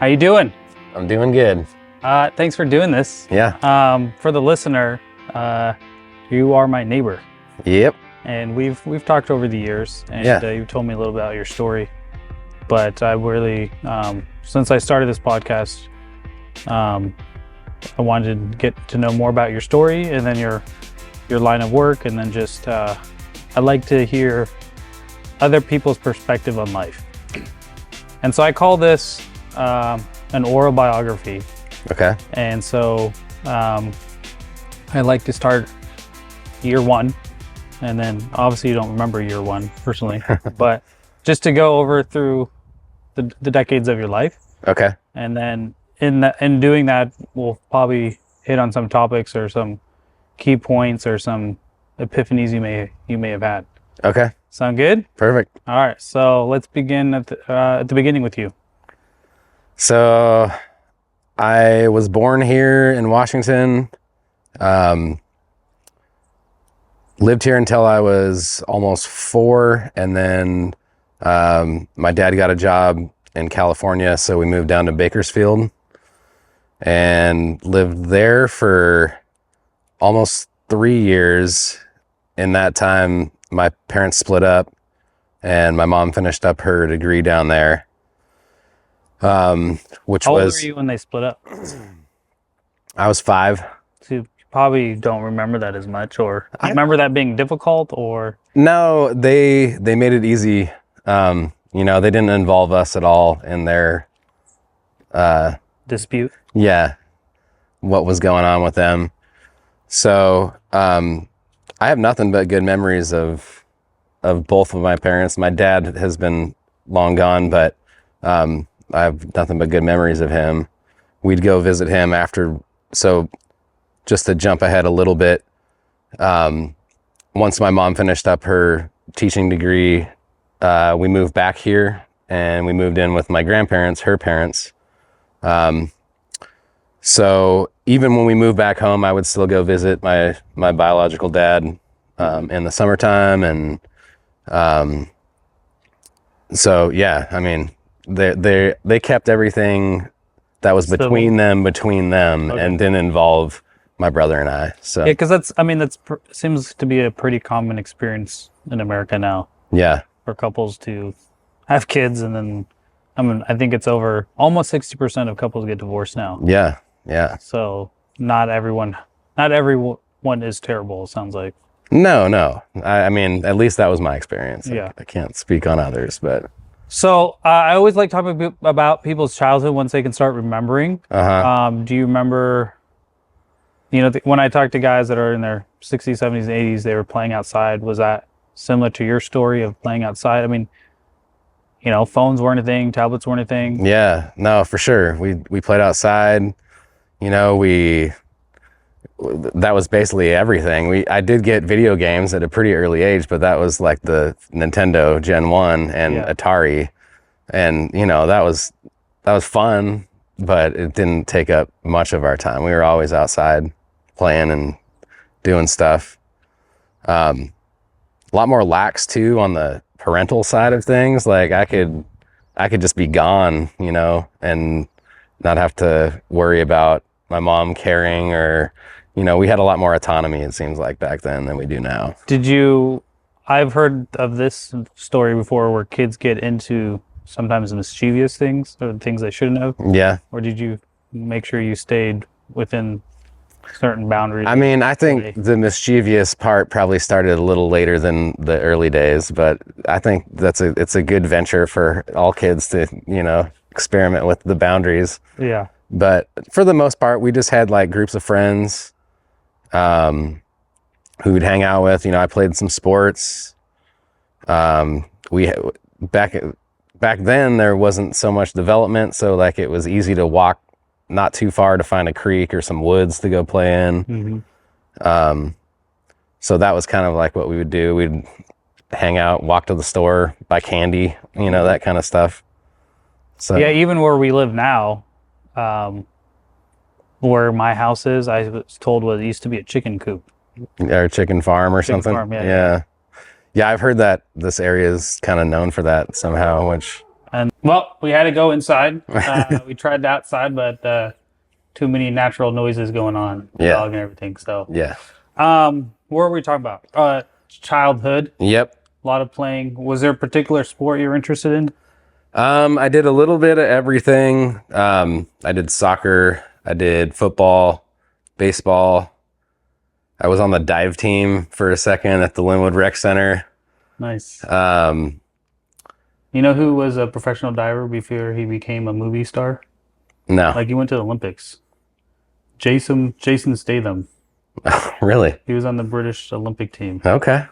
How you doing? I'm doing good. Thanks for doing this. Yeah. For the listener, you are my neighbor, Yep. and we've talked over the years, and you told me a little about your story. But I really, since I started this podcast, I wanted to get to know more about your story, and then your line of work, and then just I like to hear other people's perspective on life. And so I call this an oral biography. Okay. And so I like to start year one, and then obviously you don't remember year one personally, but just to go over through the decades of your life. Okay. And then in doing that, we'll probably hit on some topics or some key points or some epiphanies you may have had. Okay. Sound good? Perfect. All right. So let's begin at the beginning with you. So I was born here in Washington. Lived here until I was almost 4, and then my dad got a job in California, so we moved down to Bakersfield and lived there for almost 3 years. In that time, my parents split up, and my mom finished up her degree down there. Which How old was, were you when they split up? I was 5. So you probably don't remember that as much, or do you remember that being difficult, or? No, they made it easy. They didn't involve us at all in their Dispute? Yeah, what was going on with them. So I have nothing but good memories of both of my parents. My dad has been long gone, but I have nothing but good memories of him. We'd go visit him after. So just to jump ahead a little bit, once my mom finished up her teaching degree, we moved back here, and we moved in with my grandparents, her parents. So even when we moved back home, I would still go visit my biological dad in the summertime. And so, yeah, I mean, they kept everything that was between them, okay, and didn't involve my brother and I. So yeah, because seems to be a pretty common experience in America now. Yeah, for couples to have kids, and then I think it's over almost 60% of couples get divorced now. Yeah. So not everyone is terrible, it sounds like. No. I mean, at least that was my experience. Yeah. I can't speak on others, but. So I always like talking about people's childhood once they can start remembering. Do you remember, when I talk to guys that are in their 60s, 70s, and 80s, they were playing outside. Was that similar to your story of playing outside? I mean, phones weren't a thing, tablets weren't a thing. Yeah, no, for sure. We played outside. That was basically everything. I did get video games at a pretty early age, but that was like the Nintendo Gen 1 and Atari. And, that was fun, but it didn't take up much of our time. We were always outside playing and doing stuff. A lot more lax too on the parental side of things. Like I could just be gone, and not have to worry about my mom caring, or, we had a lot more autonomy, it seems like, back then than we do now. I've heard of this story before where kids get into sometimes mischievous things or things they shouldn't have. Yeah. Or did you make sure you stayed within certain boundaries? I mean, I think the mischievous part probably started a little later than the early days, but I think it's a good venture for all kids to, experiment with the boundaries. Yeah. But for the most part, we just had like groups of friends who we'd hang out with. I played some sports. Back then there wasn't so much development, so like it was easy to walk not too far to find a creek or some woods to go play in. Mm-hmm. So that was kind of like what we would do. We'd hang out, walk to the store, buy candy, that kind of stuff. So yeah, even where we live now, where my house is, I was told it used to be a chicken coop. Or a chicken farm or something. Farm, yeah. Yeah, I've heard that this area is kind of known for that somehow, which And well, we had to go inside. We tried the outside, but too many natural noises going on, dog and everything. So yeah. What were we talking about? Childhood. Yep. A lot of playing. Was there a particular sport you were interested in? I did a little bit of everything. I did soccer. I did football, baseball. I was on the dive team for a second at the Linwood Rec Center. Nice. You know who was a professional diver before he became a movie star? No. Like he went to the Olympics. Jason Statham. Really? He was on the British Olympic team. Okay.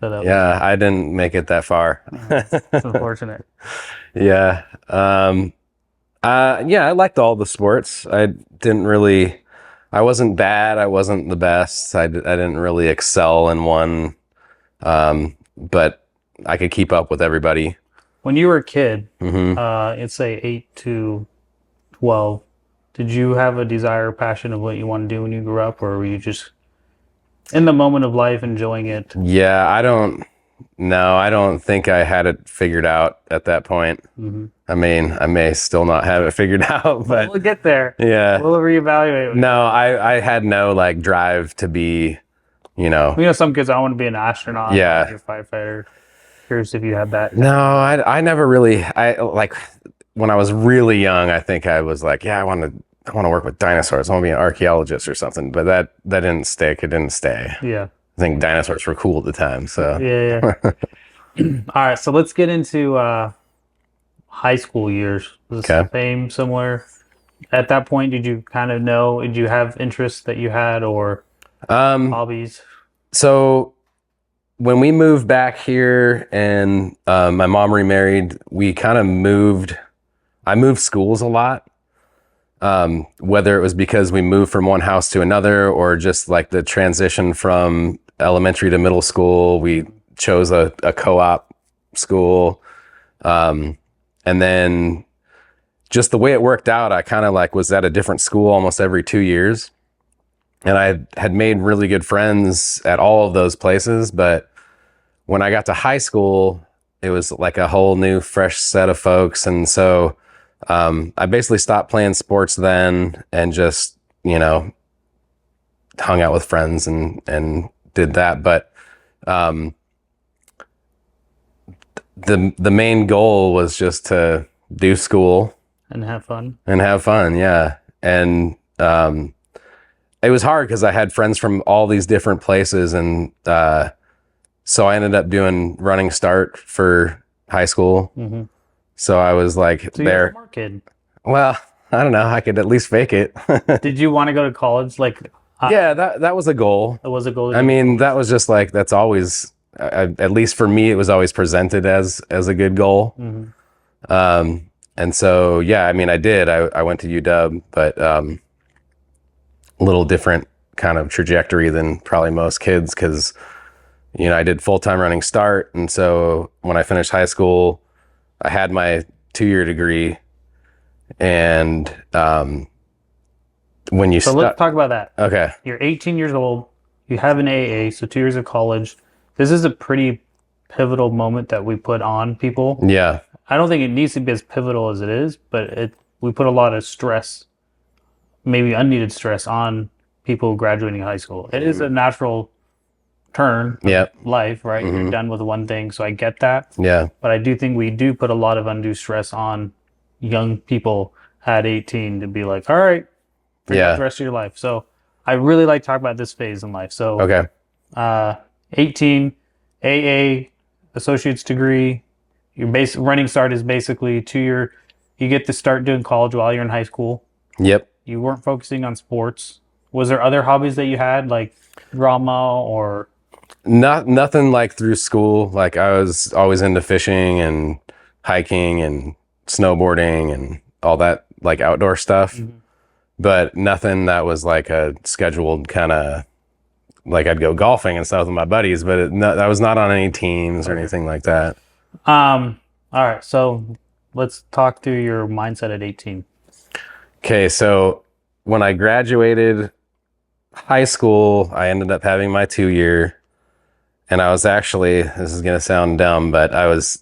Yeah, I didn't make it that far. It's unfortunate. Yeah. Yeah, I liked all the sports. I wasn't bad. I wasn't the best. I didn't really excel in one. But I could keep up with everybody. When you were a kid, let's say 8 to 12, did you have a desire or passion of what you want to do when you grew up, or were you just in the moment of life enjoying it? Yeah, I don't think I had it figured out at that point. I mean, I may still not have it figured out, but we'll get there. Yeah. We'll reevaluate. No, I had no like drive to be, some kids, I want to be an astronaut. Yeah. Or a firefighter. Curious if you had that. No, I never really, like when I was really young, I think I was like, yeah, I want to work with dinosaurs. I want to be an archaeologist or something, but that didn't stick. It didn't stay. Yeah. I think dinosaurs were cool at the time. So yeah. All right. So let's get into high school years. Was it same, similar? At that point, did you kind of know, did you have interests that you had or hobbies? So when we moved back here and my mom remarried, we kind of I moved schools a lot. Whether it was because we moved from one house to another or just like the transition from elementary to middle school, we chose a co-op school. And then just the way it worked out, I kind of like was at a different school almost every 2 years. And I had made really good friends at all of those places. But when I got to high school, it was like a whole new fresh set of folks. And so I basically stopped playing sports then and just, hung out with friends and did that. But the main goal was just to do school and have fun. Yeah. And it was hard because I had friends from all these different places. And so I ended up doing running start for high school. Mm-hmm. So I was like, so you're a smart kid. Well, I don't know. I could at least fake it. Did you want to go to college? Yeah, that was a goal. It was a goal. I mean, that was just like, that's always, at least for me, it was always presented as a good goal. Mm-hmm. And so, yeah, I mean, I did. I went to UW, but a little different kind of trajectory than probably most kids because, I did full-time running start. And so when I finished high school, I had my 2-year degree. And when you let's talk about that. Okay. You're 18 years old. You have an AA, so 2 years of college. This is a pretty pivotal moment that we put on people. Yeah. I don't think it needs to be as pivotal as it is, but we put a lot of stress, maybe unneeded stress, on people graduating high school. It is a natural turn of life, right? Mm-hmm. You're done with one thing, so I get that. Yeah. But I do think we do put a lot of undue stress on young people at 18 to be like, all right, figure out the rest of your life. So I really like talking about this phase in life. So 18, AA, associate's degree, your basic running start is basically 2 year. You get to start doing college while you're in high school. Yep. You weren't focusing on sports. Was there other hobbies that you had, like drama or? Nothing like through school. Like I was always into fishing and hiking and snowboarding and all that like outdoor stuff. Mm-hmm. But nothing that was like a scheduled kind of like I'd go golfing and stuff with my buddies, but I was not on any teams or anything like that. All right. So let's talk through your mindset at 18. Okay. So when I graduated high school, I ended up having my 2-year. And I was actually, this is going to sound dumb, but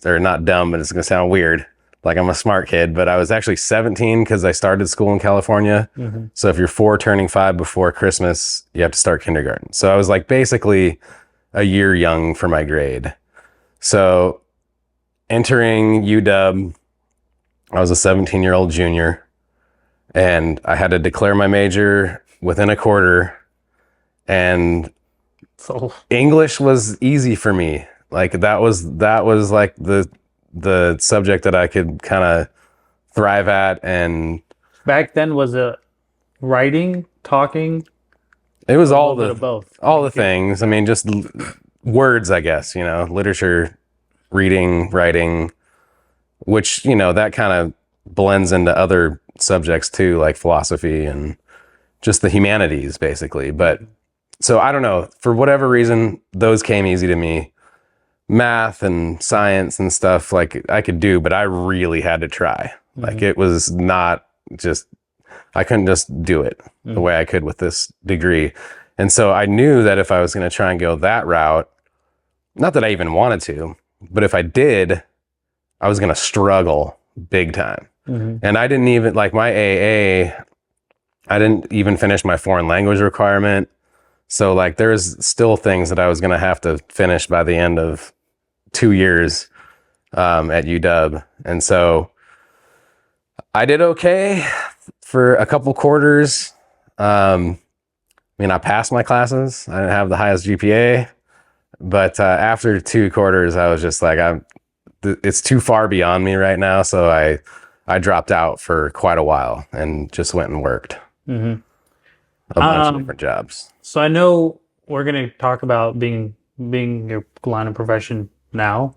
or not dumb, but it's going to sound weird. like I'm a smart kid, but I was actually 17 because I started school in California. So if you're 4 turning 5 before Christmas, you have to start kindergarten. So I was like basically a year young for my grade. So entering UW, I was a 17-year-old junior, and I had to declare my major within a quarter. And So English was easy for me. Like that was like the subject that I could kind of thrive at. And back then, was it writing, talking? it was all the both. All the things. I mean, just words, I guess, you know, literature, reading, writing, which, you know, that kind of blends into other subjects too, like philosophy and just the humanities, basically. But so I don't know, for whatever reason, those came easy to me. Math and science and stuff, like I could do, but I really had to try. Like it was not just, I couldn't just do it the way I could with this degree. And so I knew that if I was going to try and go that route, not that I even wanted to, but if I did, I was going to struggle big time. And I didn't even, like my AA, I didn't even finish my foreign language requirement. So like there's still things that I was going to have to finish by the end of 2 years at UW. And so I did okay for a couple quarters. I mean, I passed my classes. I didn't have the highest GPA, but after 2 quarters, I was just like, it's too far beyond me right now. So I dropped out for quite a while and just went and worked a bunch of different jobs. So I know we're going to talk about being your line of profession now,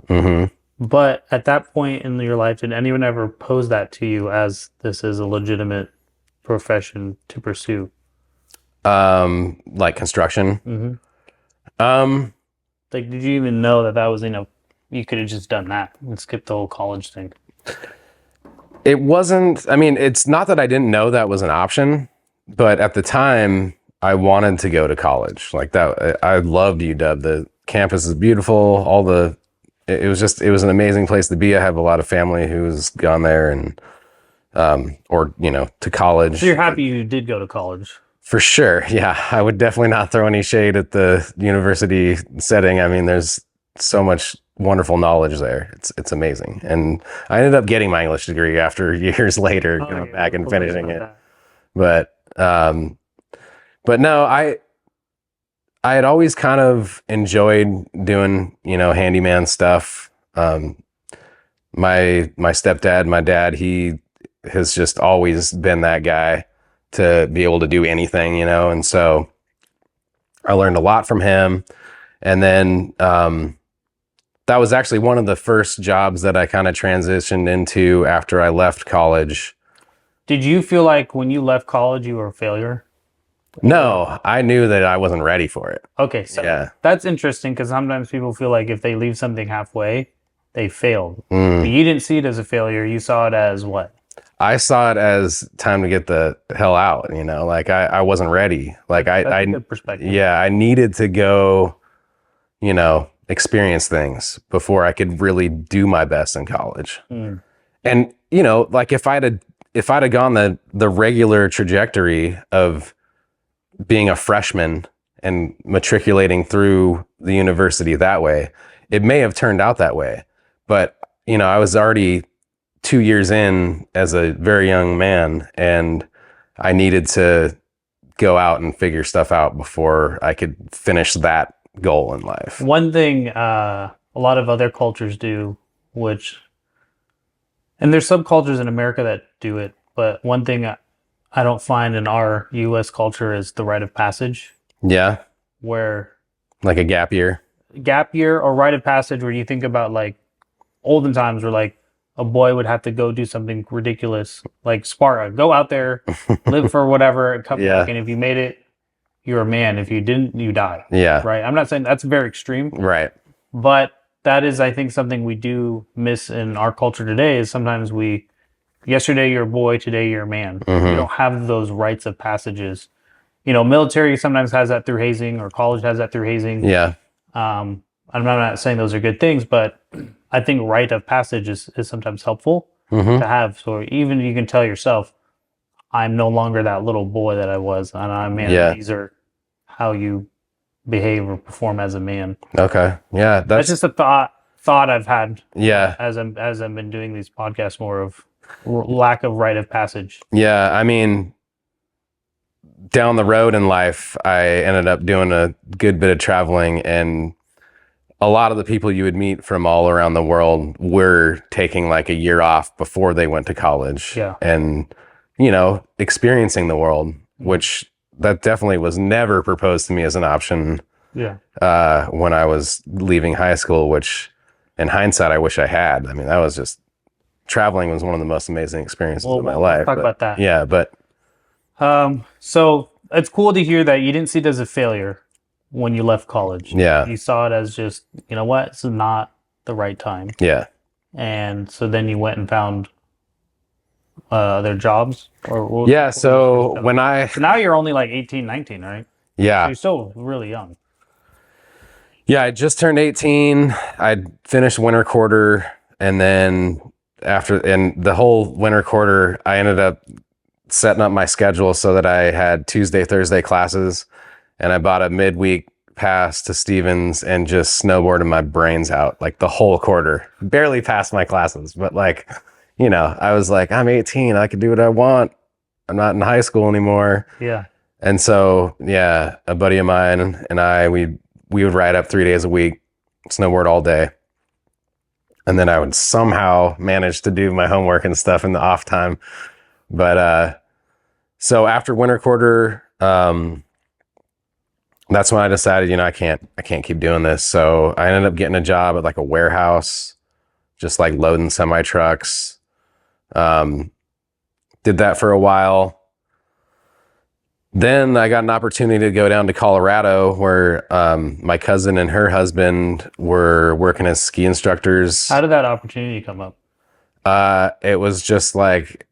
but at that point in your life, did anyone ever pose that to you as this is a legitimate profession to pursue? Like construction. Like, did you even know that was, you could have just done that and skipped the whole college thing? It wasn't, I mean, it's not that I didn't know that was an option, but at the time I wanted to go to college. Like that, I loved UW. The campus is beautiful. It was an amazing place to be. I have a lot of family who's gone there and, or, you know, to college. So you're happy you did go to college? For sure. Yeah. I would definitely not throw any shade at the university setting. I mean, there's so much wonderful knowledge there. It's amazing. And I ended up getting my English degree after years later, going back and finishing it. But no, I had always kind of enjoyed doing, you know, handyman stuff. My stepdad, my dad, he has just always been that guy to be able to do anything, you know? And so I learned a lot from him. And then, that was actually one of the first jobs that I kind of transitioned into after I left college. Did you feel like when you left college, you were a failure? No, I knew that I wasn't ready for it. Okay, so yeah. That's interesting because sometimes people feel like if they leave something halfway, they failed. But you didn't see it as a failure. You saw it as what? I saw it as time to get the hell out, you know, like I wasn't ready. Like that's a good perspective. Yeah, I needed to go, you know, experience things before I could really do my best in college. And, you know, like if I'd have gone the regular trajectory of being a freshman and matriculating through the university that way, it may have turned out that way. But, you know, I was already 2 years in as a very young man, and I needed to go out and figure stuff out before I could finish that goal in life. One thing a lot of other cultures do, and there's subcultures in America that do it, but one thing I don't find in our U.S. culture is the rite of passage. Yeah. Where like a gap year or rite of passage, where you think about like olden times where like a boy would have to go do something ridiculous, like Sparta, go out there, live for whatever, and come back, and if you made it, you're a man. If you didn't, you die. Yeah. Right? I'm not saying that's very extreme. Right. But that is, I think, something we do miss in our culture today is sometimes yesterday you're a boy, today you're a man. We don't have those rites of passages. You know, military sometimes has that through hazing, or college has that through hazing. Yeah. I'm not saying those are good things, but I think rite of passage is sometimes helpful. to have. So even you can tell yourself, I'm no longer that little boy that I was, and these are how you behave or perform as a man. Okay. Yeah. That's just a thought I've had. Yeah. As I've been doing these podcasts, more of lack of rite of passage. Yeah. I mean, down the road in life, I ended up doing a good bit of traveling, and a lot of the people you would meet from all around the world were taking like a year off before they went to college. Yeah. And, you know, experiencing the world, which that definitely was never proposed to me as an option. Yeah. When I was leaving high school, which in hindsight, I wish I had. I mean, that was just, traveling was one of the most amazing experiences of my life. Talk about that. Yeah. But so it's cool to hear that you didn't see it as a failure when you left college. Yeah. You saw it as just, you know what, this is not the right time. Yeah. And so then you went and found their jobs? So now you're only like 18, 19, right? Yeah. So you're still really young. Yeah, I just turned 18. I'd finished winter quarter, and then and the whole winter quarter, I ended up setting up my schedule so that I had Tuesday, Thursday classes, and I bought a midweek pass to Stevens and just snowboarded my brains out like the whole quarter. Barely passed my classes, but like, you know, I was like, I'm 18, I can do what I want. I'm not in high school anymore. Yeah. And so, yeah, a buddy of mine and I, we would ride up 3 days a week, snowboard all day. And then I would somehow manage to do my homework and stuff in the off time. But so after winter quarter, that's when I decided, you know, I can't keep doing this. So I ended up getting a job at like a warehouse, just like loading semi trucks. Did that for a while. Then I got an opportunity to go down to Colorado, where my cousin and her husband were working as ski instructors. How did that opportunity come up? It was just like,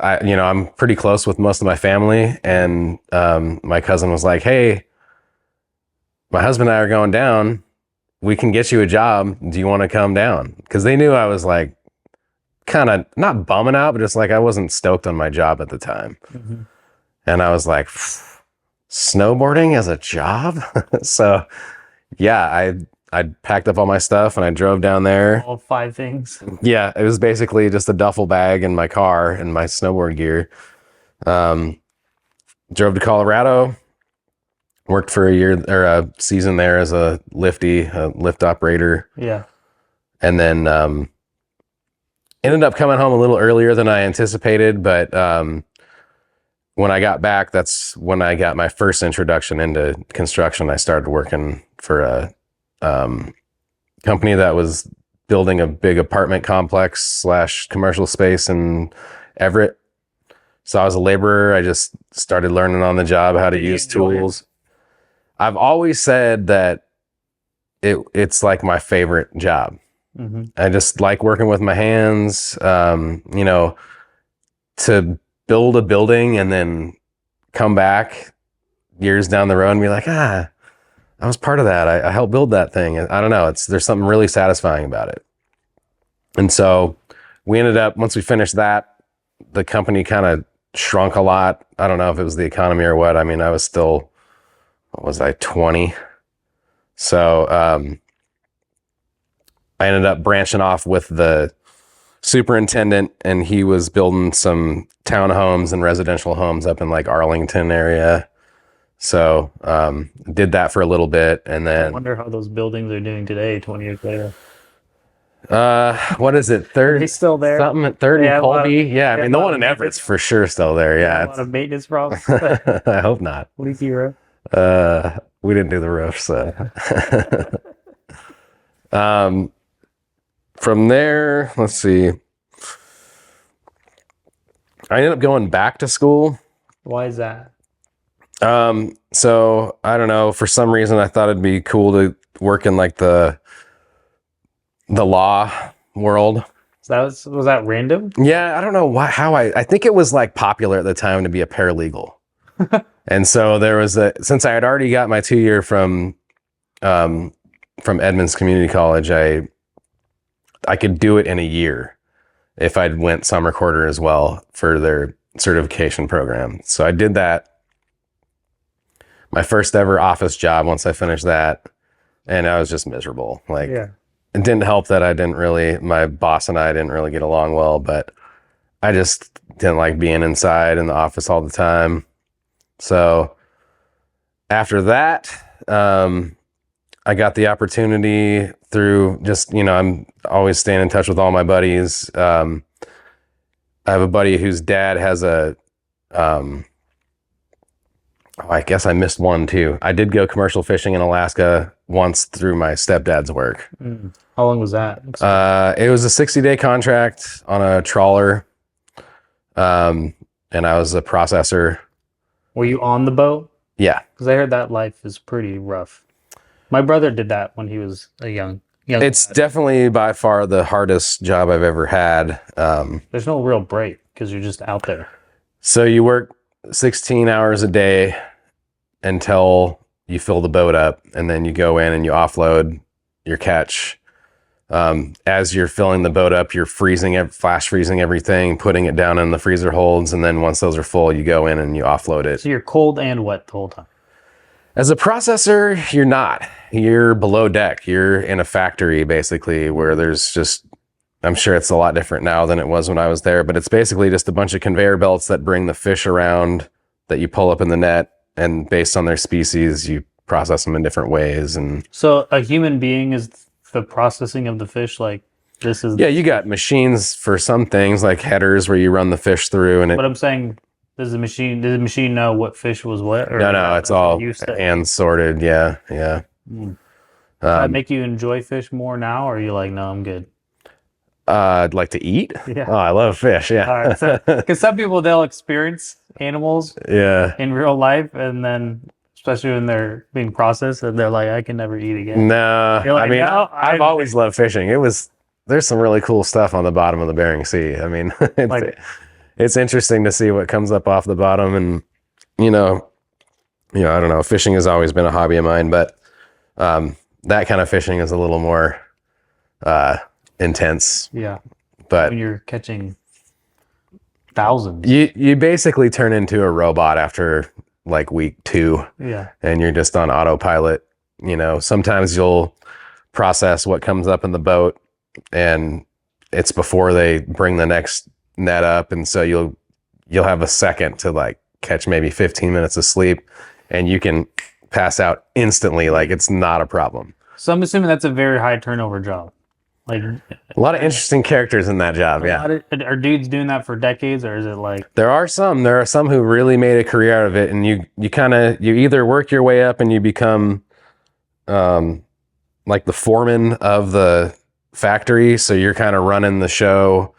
I'm pretty close with most of my family, and my cousin was like, "Hey, my husband and I are going down. We can get you a job. Do you want to come down?" Because they knew I was like, kind of not bumming out, but just like I wasn't stoked on my job at the time. Mm-hmm. And I was like, snowboarding as a job? So yeah, I packed up all my stuff and I drove down there. All 5 things. Yeah, it was basically just a duffel bag in my car and my snowboard gear. Drove to Colorado, worked for a year or a season there as a lift operator. Yeah. And then ended up coming home a little earlier than I anticipated, but when I got back, that's when I got my first introduction into construction. I started working for a company that was building a big apartment complex / commercial space in Everett. So I was a laborer. I just started learning on the job how to use tools. I've always said that it's like my favorite job. Mm-hmm. I just like working with my hands, to build a building and then come back years down the road and be like, I was part of that. I helped build that thing. I don't know. There's something really satisfying about it. And so we ended up, once we finished that, the company kind of shrunk a lot. I don't know if it was the economy or what. I mean, I was still, 20? So I ended up branching off with the superintendent, and he was building some townhomes and residential homes up in like Arlington area. So did that for a little bit, and then I wonder how those buildings are doing today, 20 years later. What is it? 30? Are they still there? Something at 30 Colby. I mean, the one in Everett's for sure still there. Yeah, a lot of maintenance problems. I hope not. Leaky roof. We didn't do the roof, so. From there, let's see. I ended up going back to school. Why is that? So I don't know. For some reason, I thought it'd be cool to work in like the law world. Was that random? Yeah, I don't know how I think it was like popular at the time to be a paralegal. And so there was since I had already got my 2-year from Edmonds Community College, I could do it in a year. if I'd went some recorder as well for their certification program. So I did that. My first ever office job once I finished that, and I was just miserable. Like, it didn't help that my boss and I didn't really get along well, but I just didn't like being inside in the office all the time. So after that, I got the opportunity through just, I'm always staying in touch with all my buddies. I have a buddy whose dad has I guess I missed one too. I did go commercial fishing in Alaska once through my stepdad's work. How long was that? It was a 60-day contract on a trawler. And I was a processor. Were you on the boat? Yeah. Because I heard that life is pretty rough. My brother did that when he was a young It's lad. Definitely by far the hardest job I've ever had. There's no real break because you're just out there. So you work 16 hours a day until you fill the boat up, and then you go in and you offload your catch. As you're filling the boat up, you're flash freezing everything, putting it down in the freezer holds, and then once those are full, you go in and you offload it. So you're cold and wet the whole time. As a processor, you're not. You're below deck. You're in a factory, basically, where there's just, I'm sure it's a lot different now than it was when I was there, but it's basically just a bunch of conveyor belts that bring the fish around that you pull up in the net, and based on their species, you process them in different ways. And so a human being is the processing of the fish, like this is... Yeah, you got machines for some things, like headers where you run the fish through. And But I'm saying, does the machine know what fish was what? Or no, it's all hand sorted. Yeah. Does that make you enjoy fish more now, or are you like, no, I'm good? I'd like to eat. Yeah. Oh, I love fish. Yeah. All right. So, because some people, they'll experience animals in real life, and then especially when they're being processed, and they're like, I can never eat again. No, like, I mean, no, I've always loved fishing. There's some really cool stuff on the bottom of the Bering Sea. I mean, it's interesting to see what comes up off the bottom, and I don't know. Fishing has always been a hobby of mine, but that kind of fishing is a little more intense. Yeah. But when you're catching thousands, you basically turn into a robot after like week 2. Yeah. And you're just on autopilot. Sometimes you'll process what comes up in the boat, and it's before they bring the next net up, and so you'll have a second to like catch maybe 15 minutes of sleep, and you can pass out instantly. Like, it's not a problem. So I'm assuming that's a very high turnover job. Like, a lot of interesting characters in that job. Yeah. Are dudes doing that for decades, or is it like... There are some who really made a career out of it, and you either work your way up and you become like the foreman of the factory. So you're kind of running the show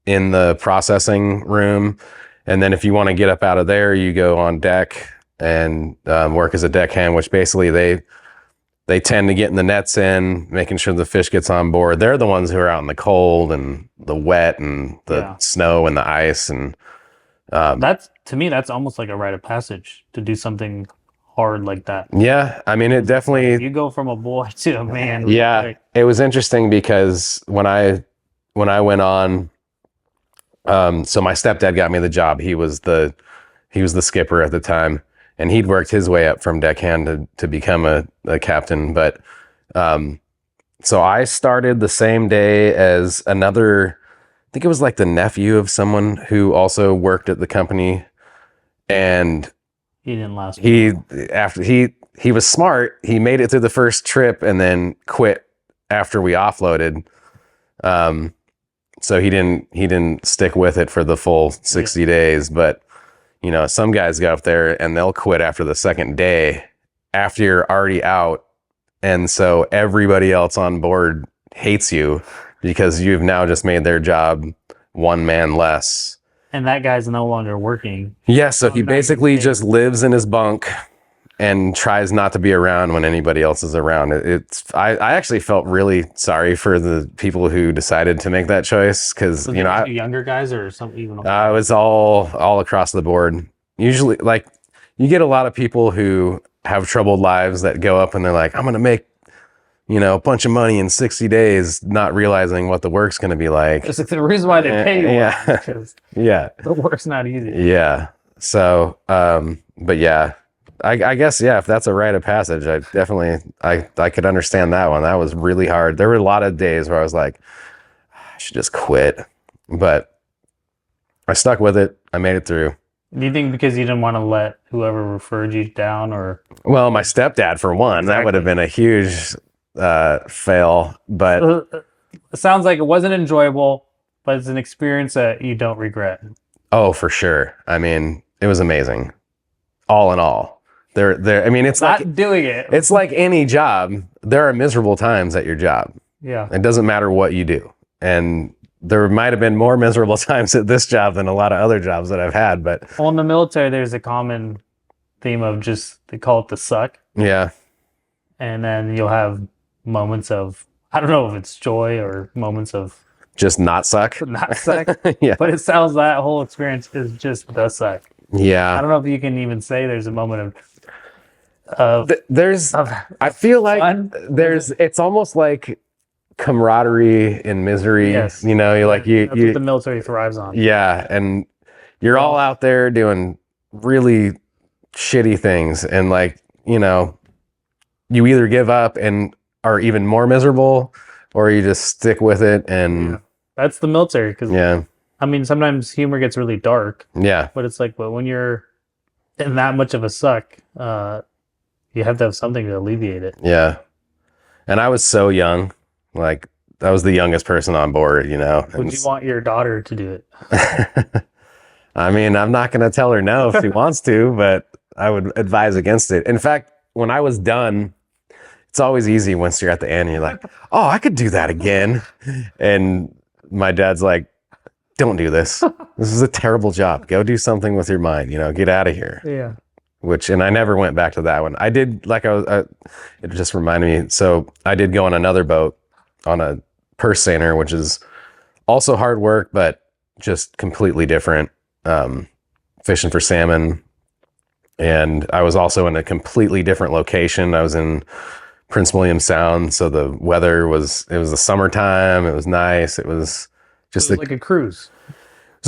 in the processing room. And then if you want to get up out of there, you go on deck and work as a deckhand, which basically they tend to get in the nets in, making sure the fish gets on board. They're the ones who are out in the cold and the wet and the snow and the ice. And that's, to me, that's almost like a rite of passage to do something hard like that. Yeah. I mean, it definitely... You go from a boy to a man. Yeah. Like, it was interesting because when I went on, so my stepdad got me the job. He was the skipper at the time. And he'd worked his way up from deckhand to become a captain. But so I started the same day as another, I think it was like the nephew of someone who also worked at the company. And he didn't last. He was smart. He made it through the first trip and then quit after we offloaded. So he didn't stick with it for the full 60 days, but some guys go up there and they'll quit after the second day after you're already out. And so everybody else on board hates you because you've now just made their job one man less. And that guy's no longer working. Yeah. So he basically just lives in his bunk and tries not to be around when anybody else is around. I actually felt really sorry for the people who decided to make that choice because younger guys or something even. It was all across the board. Usually, like, you get a lot of people who have troubled lives that go up and they're like, I'm gonna make a bunch of money in 60 days, not realizing what the work's going to be like. It's like the reason why they pay you. Yeah. Because Yeah. the work's not easy. Yeah. So, but yeah, I guess, yeah, if that's a rite of passage, I definitely, I could understand that one. That was really hard. There were a lot of days where I was like, I should just quit, but I stuck with it. I made it through. Do you think because you didn't want to let whoever referred you down, or? Well, my stepdad, for one, Exactly. That would have been a huge fail, but It sounds like it wasn't enjoyable, but it's an experience that you don't regret. oh, for sure. I mean, it was amazing. All in all, I mean, it's Not like doing it. it's like any job. There are miserable times at your job. Yeah. It doesn't matter what you do, and there might have been more miserable times at this job than a lot of other jobs that I've had. But Well, in the military, there's a common theme of they call it the suck, yeah, and then you'll have moments of, I don't know if it's joy or moments of just not suck. not suck. Yeah, But it sounds that whole experience is just the suck. I yeah. don't know if you can even say there's a moment of I feel like fun. it's almost like camaraderie in misery. Yes. You're like That's what the military thrives on. yeah, and you're all out there doing really shitty things, and like, you either give up and are even more miserable, or you just stick with it. And That's the military, because yeah, I mean, sometimes humor gets really dark, yeah, but it's like, but when you're in that much of a suck, you have to have something to alleviate it. yeah. And I was so young, like I was the youngest person on board, Would you want your daughter to do it? I mean, I'm not going to tell her no if she wants to, but I would advise against it. In fact, when I was done, it's always easy once you're at the end, you're like, oh, I could do that again. And my dad's like, don't do this. This is a terrible job. Go do something with your mind, get out of here. Yeah. And I never went back to that one. I did, it just reminded me. So I did go on another boat on a purse seiner, which is also hard work, but just completely different. Fishing for salmon. And I was also in a completely different location. I was in Prince William Sound. So the weather it was the summertime. It was nice. It was just like a cruise. It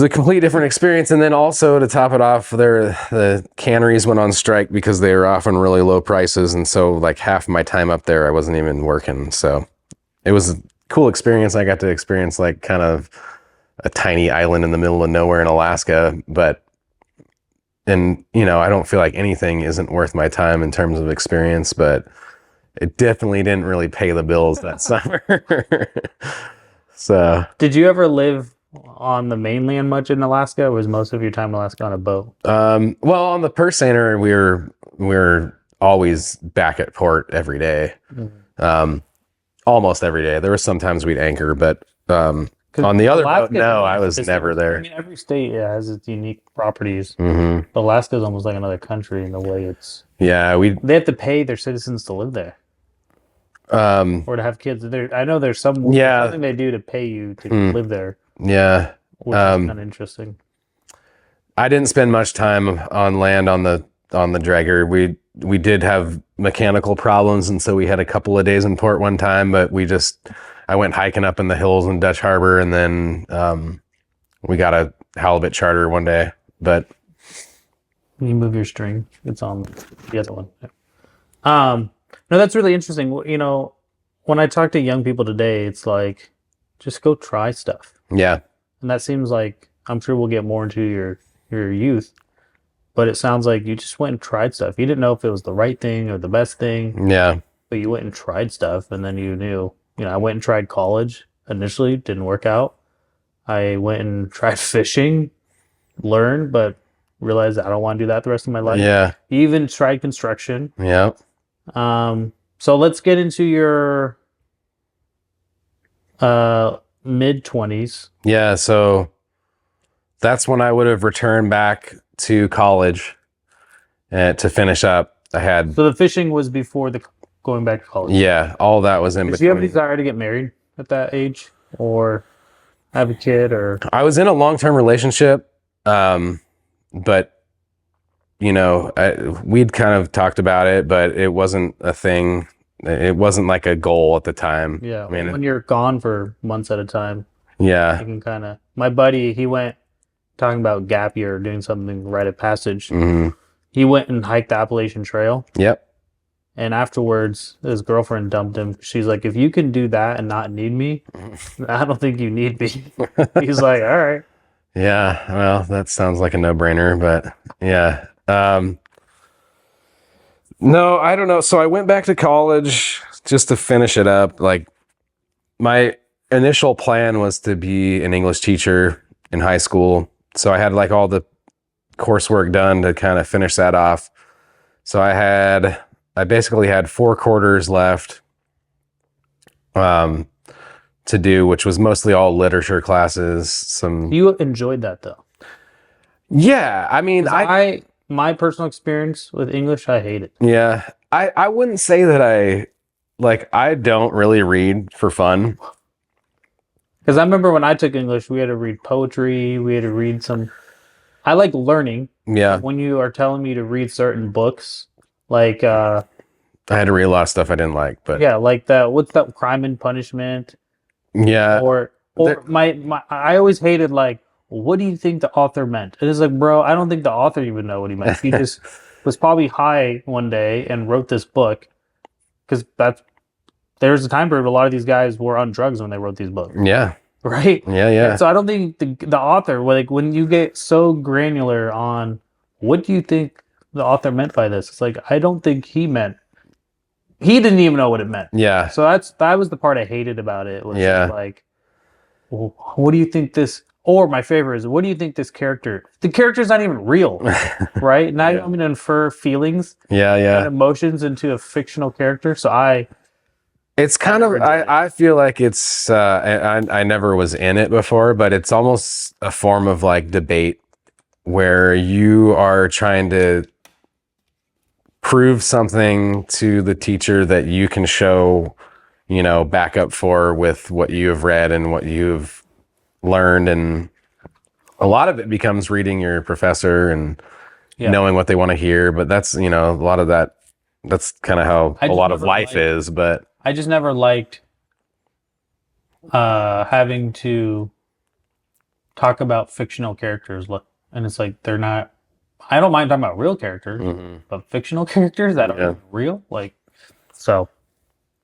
was a complete different experience. And then also, to top it off, the canneries went on strike because they were offering really low prices. And so like half my time up there, I wasn't even working. So it was a cool experience. I got to experience like kind of a tiny island in the middle of nowhere in Alaska. And I don't feel like anything isn't worth my time in terms of experience, but it definitely didn't really pay the bills that summer. So, did you ever live on the mainland much in Alaska, or was most of your time in Alaska on a boat? Well, on the purse seiner, we were always back at port every day. Mm-hmm. Almost every day. There were sometimes we'd anchor, but on the other boat, no, I was never there. I mean, every state has its unique properties. Mm-hmm. But Alaska is almost like another country in the way it's. Yeah, they have to pay their citizens to live there. Or to have kids. I know there's something they do to pay you to live there. Yeah. Which is kind of interesting. I didn't spend much time on land on the dragger. We did have mechanical problems, and so we had a couple of days in port one time, but I went hiking up in the hills in Dutch Harbor, and then we got a halibut charter one day. But you move your string, it's on the other one. No, that's really interesting. When I talk to young people today, it's like, just go try stuff. Yeah. And that seems like, I'm sure we'll get more into your youth, but it sounds like you just went and tried stuff. You didn't know if it was the right thing or the best thing. Yeah. But you went and tried stuff, and then you knew. I went and tried college initially, didn't work out. I went and tried fishing, learned, but realized I don't want to do that the rest of my life. Yeah. You even tried construction. Yeah. So let's get into your mid-20s. Yeah, so that's when I would have returned back to college to finish up. So the fishing was before going back to college. Yeah, all that was in between. Did you have a desire to get married at that age, or have a kid, or? I was in a long-term relationship, but we'd kind of talked about it, but it wasn't a thing it wasn't like a goal at the time. Yeah. I mean, When you're gone for months at a time, yeah. you can kind of. My buddy, he went talking about gap year, doing something rite of passage. Hmm. He went and hiked the Appalachian Trail. Yep. And afterwards, his girlfriend dumped him. She's like, if you can do that and not need me, I don't think you need me. He's like, all right. Yeah. Well, that sounds like a no-brainer, but yeah. No, I don't know. So I went back to college just to finish it up. Like, my initial plan was to be an English teacher in high school. So I had like all the coursework done to kind of finish that off. So I basically had 4 quarters left to do, which was mostly all literature classes. You enjoyed that though. Yeah, I mean, my personal experience with English, I hate it. Yeah, I wouldn't say that I don't really read for fun. Because I remember when I took English, we had to read poetry. We had to read some. I like learning. Yeah. When you are telling me to read certain books, like I had to read a lot of stuff I didn't like, but yeah, like what's that, Crime and Punishment? Yeah. Or my I always hated like, what do you think the author meant? It is like, bro, I don't think the author even know what he meant. He just was probably high one day and wrote this book, because there's a time period a lot of these guys were on drugs when they wrote these books. Yeah. Right? Yeah. And so I don't think the author, like when you get so granular on what do you think the author meant by this, it's like, I don't think he didn't even know what it meant. Yeah. So that was the part I hated about it. Was like, well, what do you think this? Or my favorite is, what do you think this character? The character's not even real, right? Now I'm going to infer feelings, and emotions into a fictional character. So it's kind of, I feel like it's, I never was in it before, but it's almost a form of like debate where you are trying to prove something to the teacher that you can show, backup for with what you have read and what you've learned. And a lot of it becomes reading your professor and knowing what they want to hear. But that's, a lot of that's kind of how a lot of life is. But I just never liked having to talk about fictional characters. And it's like, they're not, I don't mind talking about real characters, but fictional characters that are real, so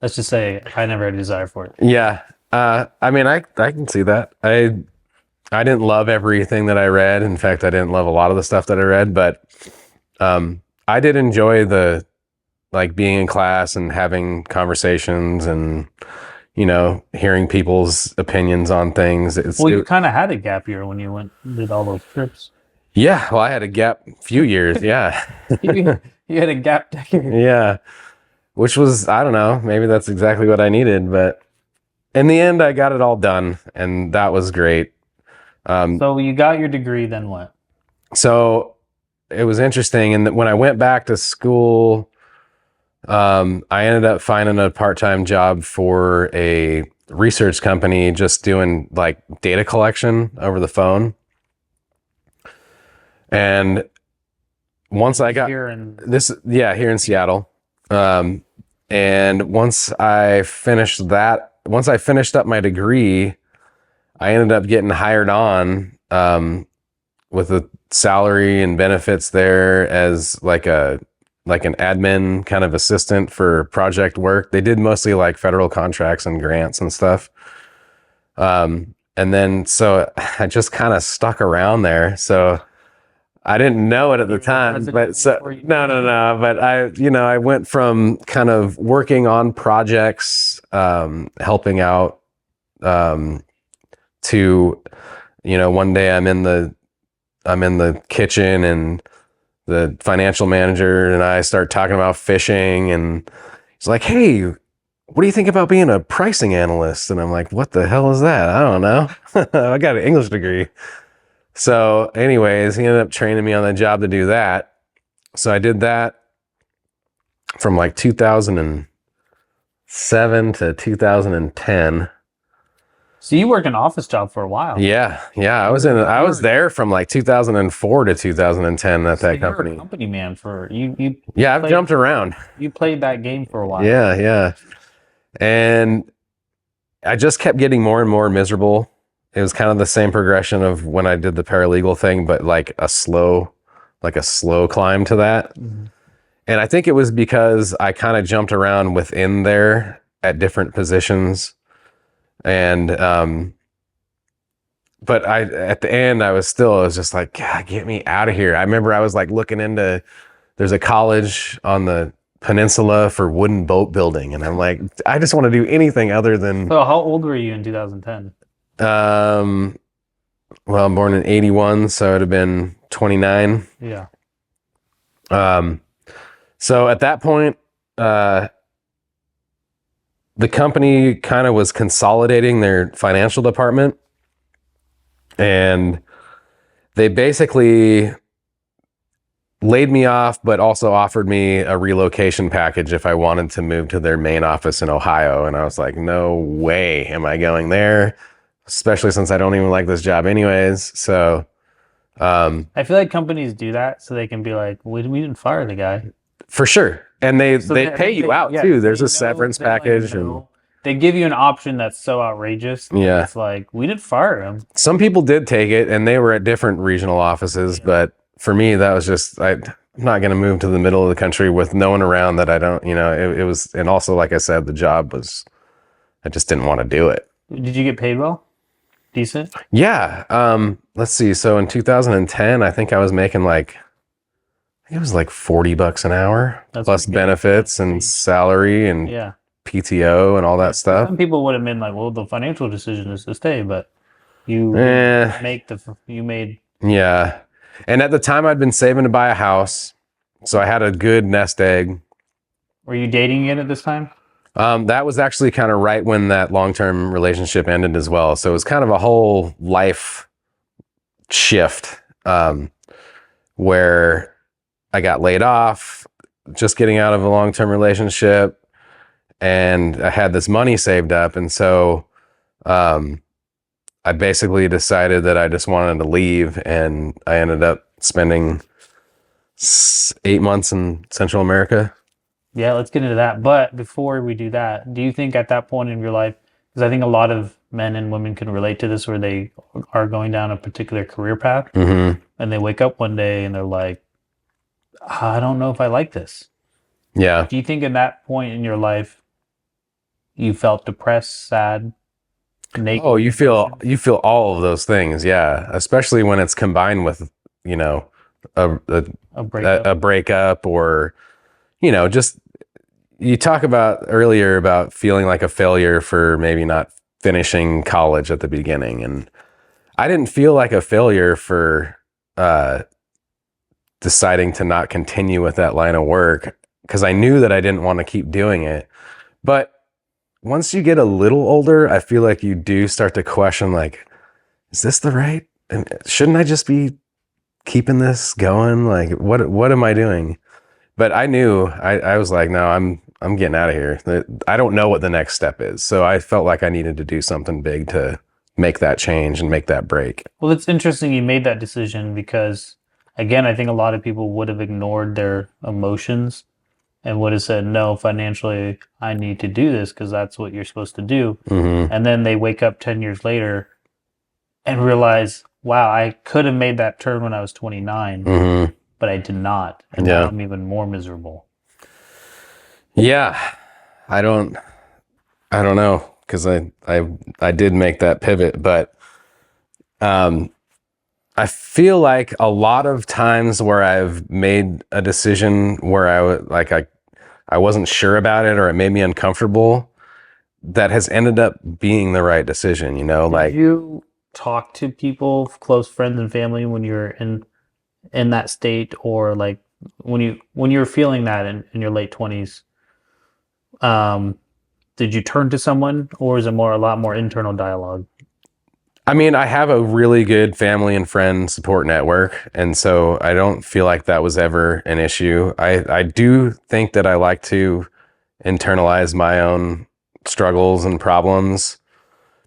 let's just say I never had a desire for it. Yeah. I mean, I can see that. I didn't love everything that I read. In fact, I didn't love a lot of the stuff that I read, but I did enjoy being in class and having conversations and, hearing people's opinions on things. You kind of had a gap year when you went and did all those trips. Yeah, well, I had a gap few years, yeah. You had a gap decade. Yeah, which was, I don't know, maybe that's exactly what I needed, but in the end, I got it all done, and that was great. So you got your degree, then what? So it was interesting, and when I went back to school, I ended up finding a part-time job for a research company just doing data collection over the phone. And once I got here in Seattle. And once I finished up my degree, I ended up getting hired on with a salary and benefits there as an admin kind of assistant for project work. They did mostly federal contracts and grants and stuff. And then so I just kind of stuck around there. So I didn't know it at the time, but no. But I went from kind of working on projects, helping out, to, one day I'm in the kitchen and the financial manager and I start talking about fishing, and he's like, "Hey, what do you think about being a pricing analyst?" And I'm like, "What the hell is that? I don't know. I got an English degree." So anyways, he ended up training me on the job to do that. So I did that from 2007 to 2010. So you worked an office job for a while. Yeah. I was there from like 2004 to 2010 at that company. You're a company man for you. Yeah, I've jumped around. You played that game for a while. Yeah. And I just kept getting more and more miserable. It was kind of the same progression of when I did the paralegal thing, but like a slow climb to that. Mm-hmm. And I think it was because I kind of jumped around within there at different positions. And, but at the end, I was just like, God, get me out of here. I remember I was like looking into, there's a college on the peninsula for wooden boat building. And I'm like, I just want to do anything other than. So how old were you in 2010? Well, I'm born in 81, so it would have been 29. Yeah. So at that point, the company kind of was consolidating their financial department, and they basically laid me off, but also offered me a relocation package if I wanted to move to their main office in Ohio. And I was like, no way am I going there, especially since I don't even like this job anyways. So I feel like companies do that so they can be like, we didn't fire the guy. For sure. And they pay you out too. There's a severance package. And they give you an option that's so outrageous. Yeah. It's like, we didn't fire him. Some people did take it, and they were at different regional offices. Yeah. But for me, that was just, I'm not going to move to the middle of the country with no one around that I don't, it was, and also, like I said, the job was, I just didn't want to do it. Did you get paid well? Decent? Yeah. Let's see. So in 2010, I think I was making it was like $40 an hour. That's plus benefits and salary and PTO and all that stuff. Some people would have been like, well, the financial decision is to stay, but you made. Yeah. And at the time I'd been saving to buy a house. So I had a good nest egg. Were you dating again at this time? That was actually kind of right when that long-term relationship ended as well. So it was kind of a whole life shift, where I got laid off, just getting out of a long-term relationship, and I had this money saved up. And so I basically decided that I just wanted to leave, and I ended up spending 8 months in Central America. Yeah, let's get into that. But before we do that, do you think at that point in your life, because I think a lot of men and women can relate to this, where they are going down a particular career path, mm-hmm. and they wake up one day and they're like, I don't know if I like this. Yeah. Do you think in that point in your life, you felt depressed, sad, naked? Oh, you feel all of those things. Yeah. Especially when it's combined with, a breakup or, just, you talk about earlier about feeling like a failure for maybe not finishing college at the beginning. And I didn't feel like a failure for, deciding to not continue with that line of work, because I knew that I didn't want to keep doing it. But once you get a little older, I feel like you do start to question, like, is this the right? Shouldn't I just be keeping this going? Like, what am I doing? But I knew, I was like, no, I'm getting out of here. I don't know what the next step is. So I felt like I needed to do something big to make that change and make that break. Well, it's interesting you made that decision, because again, I think a lot of people would have ignored their emotions and would have said, no, financially, I need to do this because that's what you're supposed to do. Mm-hmm. And then they wake up 10 years later and realize, wow, I could have made that turn when I was 29, mm-hmm. but I did not. And now I'm even more miserable. Yeah. I don't know, because I did make that pivot, but I feel like a lot of times where I've made a decision where I wasn't sure about it, or it made me uncomfortable, that has ended up being the right decision, Did you talk to people, close friends and family, when you're in that state, or like when you're feeling that in your late 20s? Did you turn to someone, or is it a lot more internal dialogue? I mean, I have a really good family and friend support network, and so I don't feel like that was ever an issue. I do think that I like to internalize my own struggles and problems,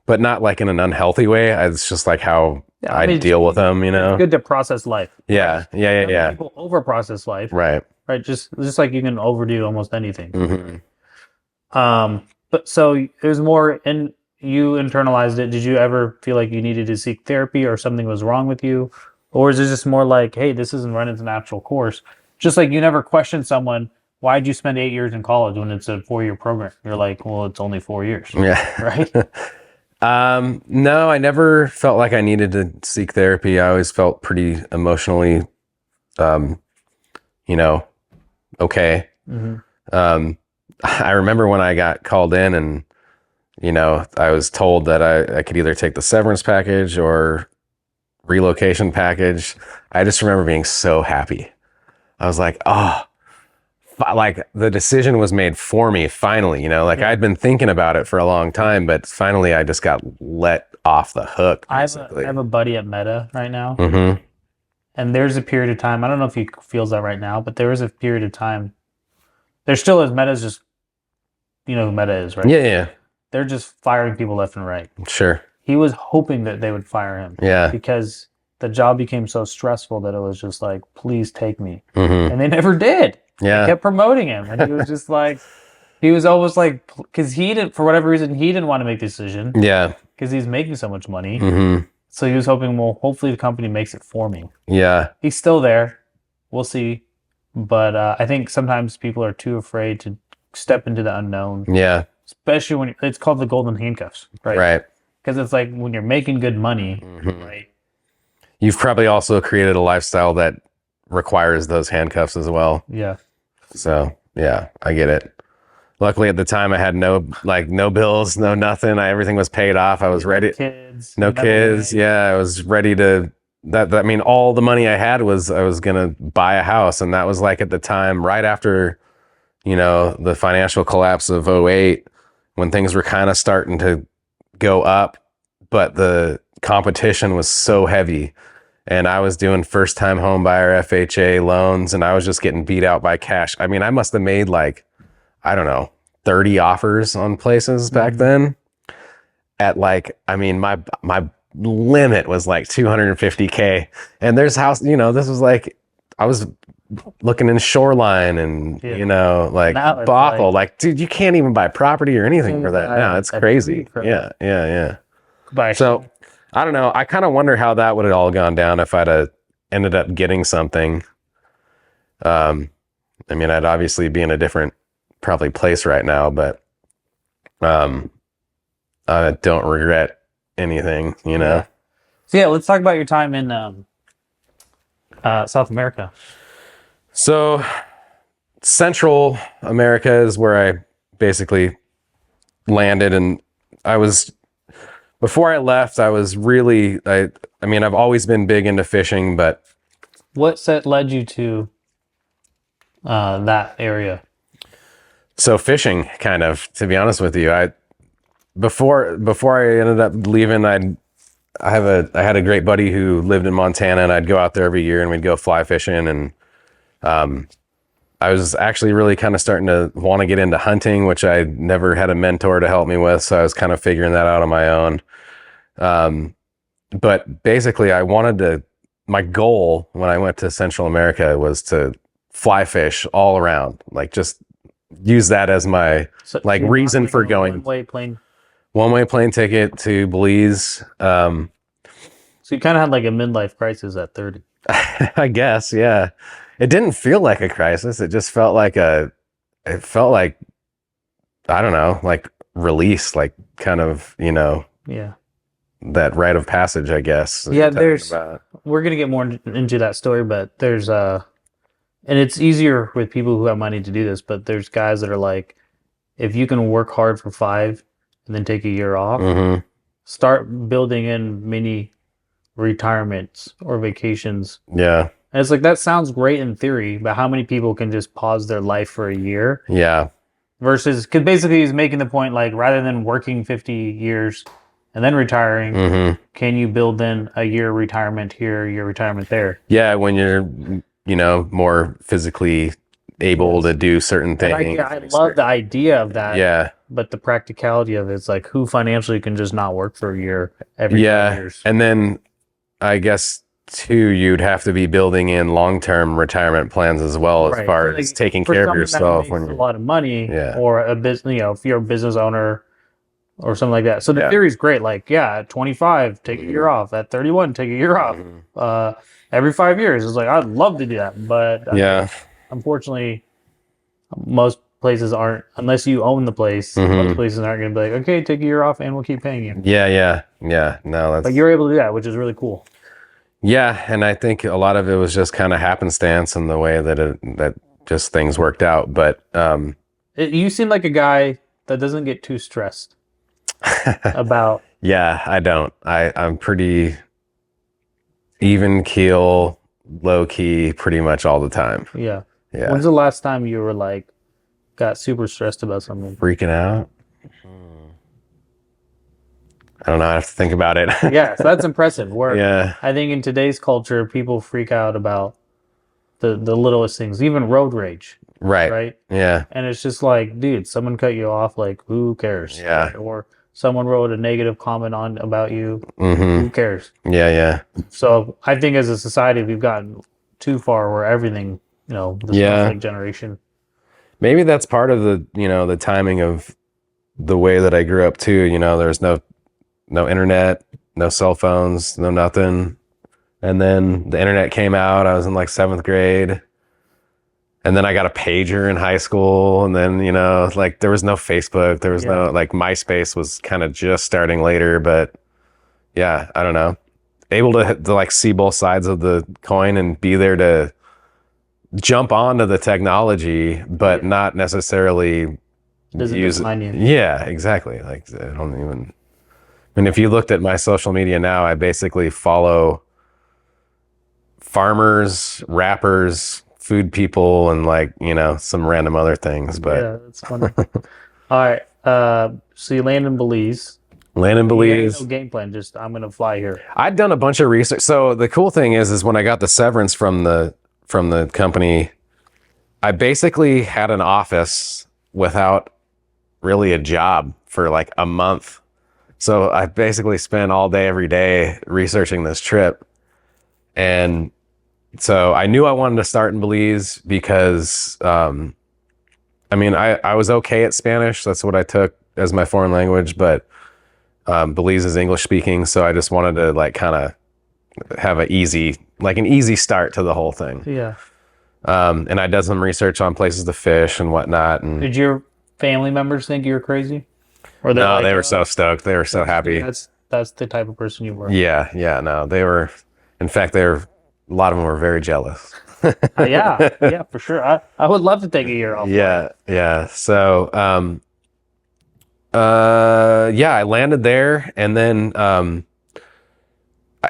but not like in an unhealthy way. It's just like how I deal with them, you know? It's good to process life. Yeah. Right? Yeah. People over process life. Right. Right. Just like you can overdo almost anything. Mm-hmm. But so it was more in you internalized it. Did you ever feel like you needed to seek therapy or something was wrong with you? Or is it just more like, hey, this isn't running its natural course? Just like you never question someone, why'd you spend 8 years in college when it's a 4-year program? You're like, well, it's only 4 years. Yeah. Right? No, I never felt like I needed to seek therapy. I always felt pretty emotionally, okay. Mm-hmm. I remember when I got called in and, I was told that I could either take the severance package or relocation package. I just remember being so happy. I was like, oh, like the decision was made for me finally, I'd been thinking about it for a long time, but finally I just got let off the hook. I have a buddy at Meta right now. Mm-hmm. And there's a period of time, I don't know if he feels that right now, but there was a period of time, there still is. Meta's just, you know who Meta is, right? Yeah. They're just firing people left and right. Sure. He was hoping that they would fire him. Yeah. Because the job became so stressful that it was just like, please take me. Mm-hmm. And they never did. Yeah. They kept promoting him. And he was just like, he was almost like, because he didn't, for whatever reason, he didn't want to make the decision. Yeah. Because he's making so much money. Mm-hmm. So he was hoping, well, hopefully the company makes it for me. Yeah. He's still there. We'll see. But I think sometimes people are too afraid to step into the unknown. Yeah. Especially when it's called the golden handcuffs, right? Right. Because it's like when you're making good money, Mm-hmm. right? You've probably also created a lifestyle that requires those handcuffs as well. Yeah. So yeah, I get it. Luckily at the time I had no bills, no nothing. Everything was paid off. I was ready. No kids. Yeah. I was ready to I mean, all the money I had was I was going to buy a house. And that was like at the time, right after, the financial collapse of '08, when things were kind of starting to go up, but the competition was so heavy. And I was doing first time home buyer FHA loans and I was just getting beat out by cash. I mean, I must have made 30 offers on places back then at my limit was like 250K. And there's house, this was I was looking in Shoreline and, Bothell, dude, you can't even buy property or anything for that now. It's crazy. Yeah. So I don't know. I kind of wonder how that would have all gone down if I'd ended up getting something. I mean, I'd obviously be in a different probably place right now, but I don't regret anything, So yeah, let's talk about your time in South America. So Central America is where I basically landed, and before I left, I was really, I mean, I've always been big into fishing, but what led you to that area? So fishing, kind of, to be honest with you. Before I ended up leaving, I had a great buddy who lived in Montana, and I'd go out there every year and we'd go fly fishing. And I was actually really kind of starting to want to get into hunting, which I never had a mentor to help me with. So I was kind of figuring that out on my own. But basically my goal when I went to Central America was to fly fish all around, just use that as my reason for going. One-way plane ticket to Belize. So you kind of had a midlife crisis at 30. I guess, yeah. It didn't feel like a crisis. It just felt like I don't know, release, kind of, Yeah. That rite of passage, I guess. Yeah, we're going to get more into that story, but there's, and it's easier with people who have money to do this, but there's guys that are if you can work hard for 5 and then take a year off, start building in mini retirements or vacations. Yeah. And it's that sounds great in theory, but how many people can just pause their life for a year? Yeah. Versus, because basically he's making the point, rather than working 50 years and then retiring, can you build in a year retirement here, a year retirement there? Yeah, when you're, more physically able to do certain things. I love the idea of that. Yeah. but the practicality of it's like who financially can just not work for a year every 5 years. And then I guess too, you'd have to be building in long-term retirement plans as well, as far as taking care of yourself when you're a lot of money, or a business, if you're a business owner or something like that. So the theory is great. Like, at 25, take a year off. At 31, take a year off. Every 5 years. It's like, I'd love to do that, but unfortunately, most places aren't, unless you own the place. Most places aren't going to be like, okay, take a year off and we'll keep paying you. No, but you're able to do that, which is really cool. And I think a lot of it was just kind of happenstance and the way that just things worked out. But you seem like a guy that doesn't get too stressed about. I don't. I'm pretty even keel, low key, pretty much all the time. Yeah. When's the last time you were like, got super stressed about something? Freaking out? I don't know. I have to think about it. So that's impressive. I think in today's culture, people freak out about the littlest things, even road rage. Right? Yeah. And it's just like, dude, someone cut you off, like, who cares? Yeah. Or someone wrote a negative comment about you. Who cares? Yeah. So I think as a society, we've gotten too far where everything, this conflict generation. Maybe that's part of the, the timing of the way that I grew up too. There's no internet, no cell phones, no nothing. And then the internet came out. I was in like 7th grade. And then I got a pager in high school. And then, like there was no Facebook. There was no, like MySpace was kind of just starting later. But I don't know. Able to like see both sides of the coin and be there to jump onto the technology, but not necessarily use it. Yeah, exactly. Like I don't even... And if you looked at my social media now, I basically follow farmers, rappers, food people, and like, some random other things. But that's funny. All right. So you land in Belize. No game plan. Just I'm gonna fly here. I'd done a bunch of research. So the cool thing is when I got the severance from the company, I basically had an office without really a job for like a month. So I basically spent all day, every day researching this trip. And so I knew I wanted to start in Belize because, I was okay at Spanish. That's what I took as my foreign language, but Belize is English speaking. So I just wanted to like kind of have an easy start to the whole thing. Yeah. And I did some research on places to fish and whatnot. And did your family members think you were crazy? Or no, like, they were so stoked. They were so happy. That's the type of person you were. Yeah. No, they were. In fact, a lot of them were very jealous. Yeah, for sure. I would love to take a year off. Yeah. So, I landed there, and then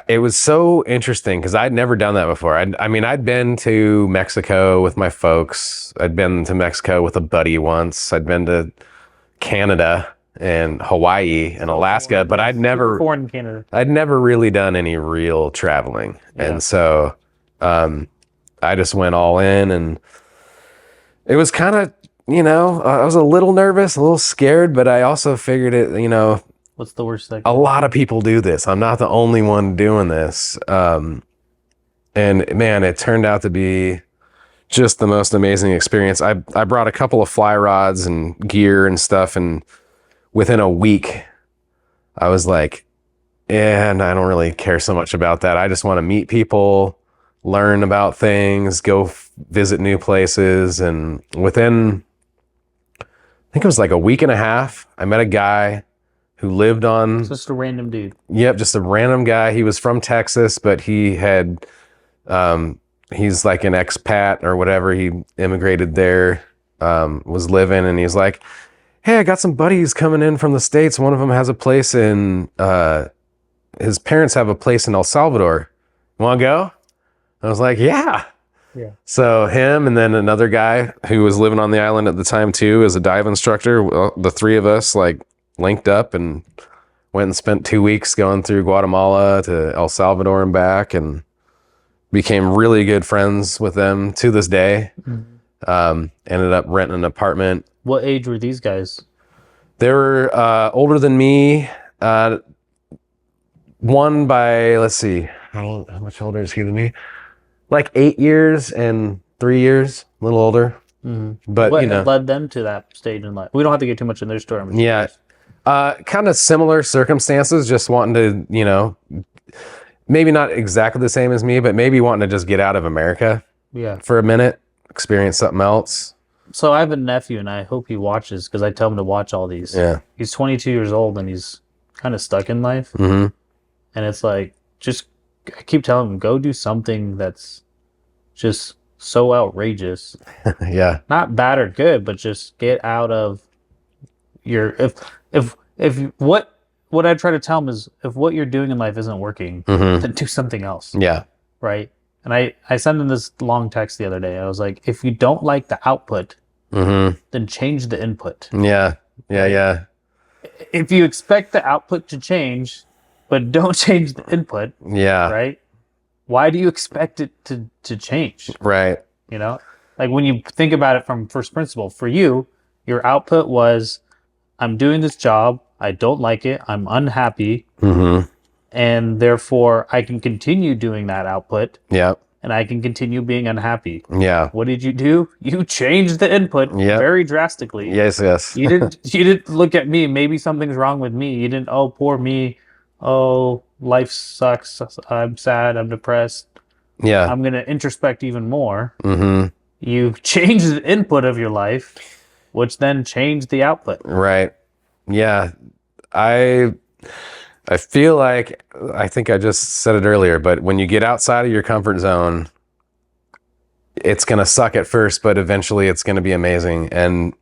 it was so interesting because I'd never done that before. I'd been to Mexico with my folks. I'd been to Mexico with a buddy once. I'd been to Canada and Hawaii and Alaska, but I'd never really done any real traveling. And so I just went all in, and it was kind of, I was a little nervous, a little scared, but I also figured it, what's the worst thing? A lot of people do this. I'm not the only one doing this. And man, it turned out to be just the most amazing experience. I brought a couple of fly rods and gear and stuff, and within a week, I was like, and I don't really care so much about that. I just want to meet people, learn about things, go visit new places. And within, I think it was like a week and a half, I met a guy who lived on... Just a random dude. Yep, just a random guy. He was from Texas, but he had... he's like an expat or whatever. He immigrated there, was living, and he's like, hey, I got some buddies coming in from the States. One of them has a place in... his parents have a place in El Salvador. Want to go? I was like, yeah. So him and then another guy who was living on the island at the time too as a dive instructor. Well, the three of us like linked up and went and spent 2 weeks going through Guatemala to El Salvador and back, and became really good friends with them to this day. Ended up renting an apartment. What age were these guys? They were older than me. One by, let's see, how much older is he than me? Like 8 years and 3 years, a little older. Mm-hmm. But what led them to that stage in life? We don't have to get too much in their story. Yeah. Kind of similar circumstances, just wanting to, maybe not exactly the same as me, but maybe wanting to just get out of America for a minute, experience something else. So I have a nephew, and I hope he watches, because I tell him to watch all these. Yeah. He's 22 years old, and he's kind of stuck in life. Mm-hmm. And it's like, I keep telling him, go do something that's just so outrageous. Yeah. Not bad or good, but just get out of your, what I try to tell him is, if what you're doing in life isn't working, then do something else. Yeah. Right? And I sent him this long text the other day. I was like, if you don't like the output, then change the input. Yeah. Yeah. Yeah. If you expect the output to change, but don't change the input. Yeah. Right? Why do you expect it to change? Right. Like when you think about it from first principle, for you, your output was, I'm doing this job, I don't like it, I'm unhappy, and therefore I can continue doing that output. Yeah. And I can continue being unhappy. Yeah. What did you do? You changed the input very drastically. Yes, yes. You didn't look at me, maybe something's wrong with me. You didn't, oh, poor me. Oh, life sucks. I'm sad. I'm depressed. Yeah. I'm going to introspect even more. You changed the input of your life, which then changed the output. Right. Yeah. I feel like, I think I just said it earlier, but when you get outside of your comfort zone, it's going to suck at first, but eventually it's going to be amazing. And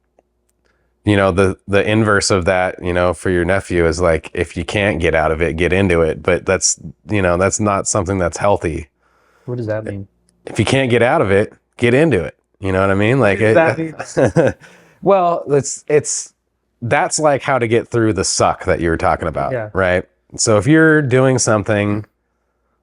the inverse of that, for your nephew is like, if you can't get out of it, get into it. But that's not something that's healthy. What does that mean? If you can't get out of it, get into it. You know what I mean? Like, well, that's like how to get through the suck that you were talking about, right? So if you're doing something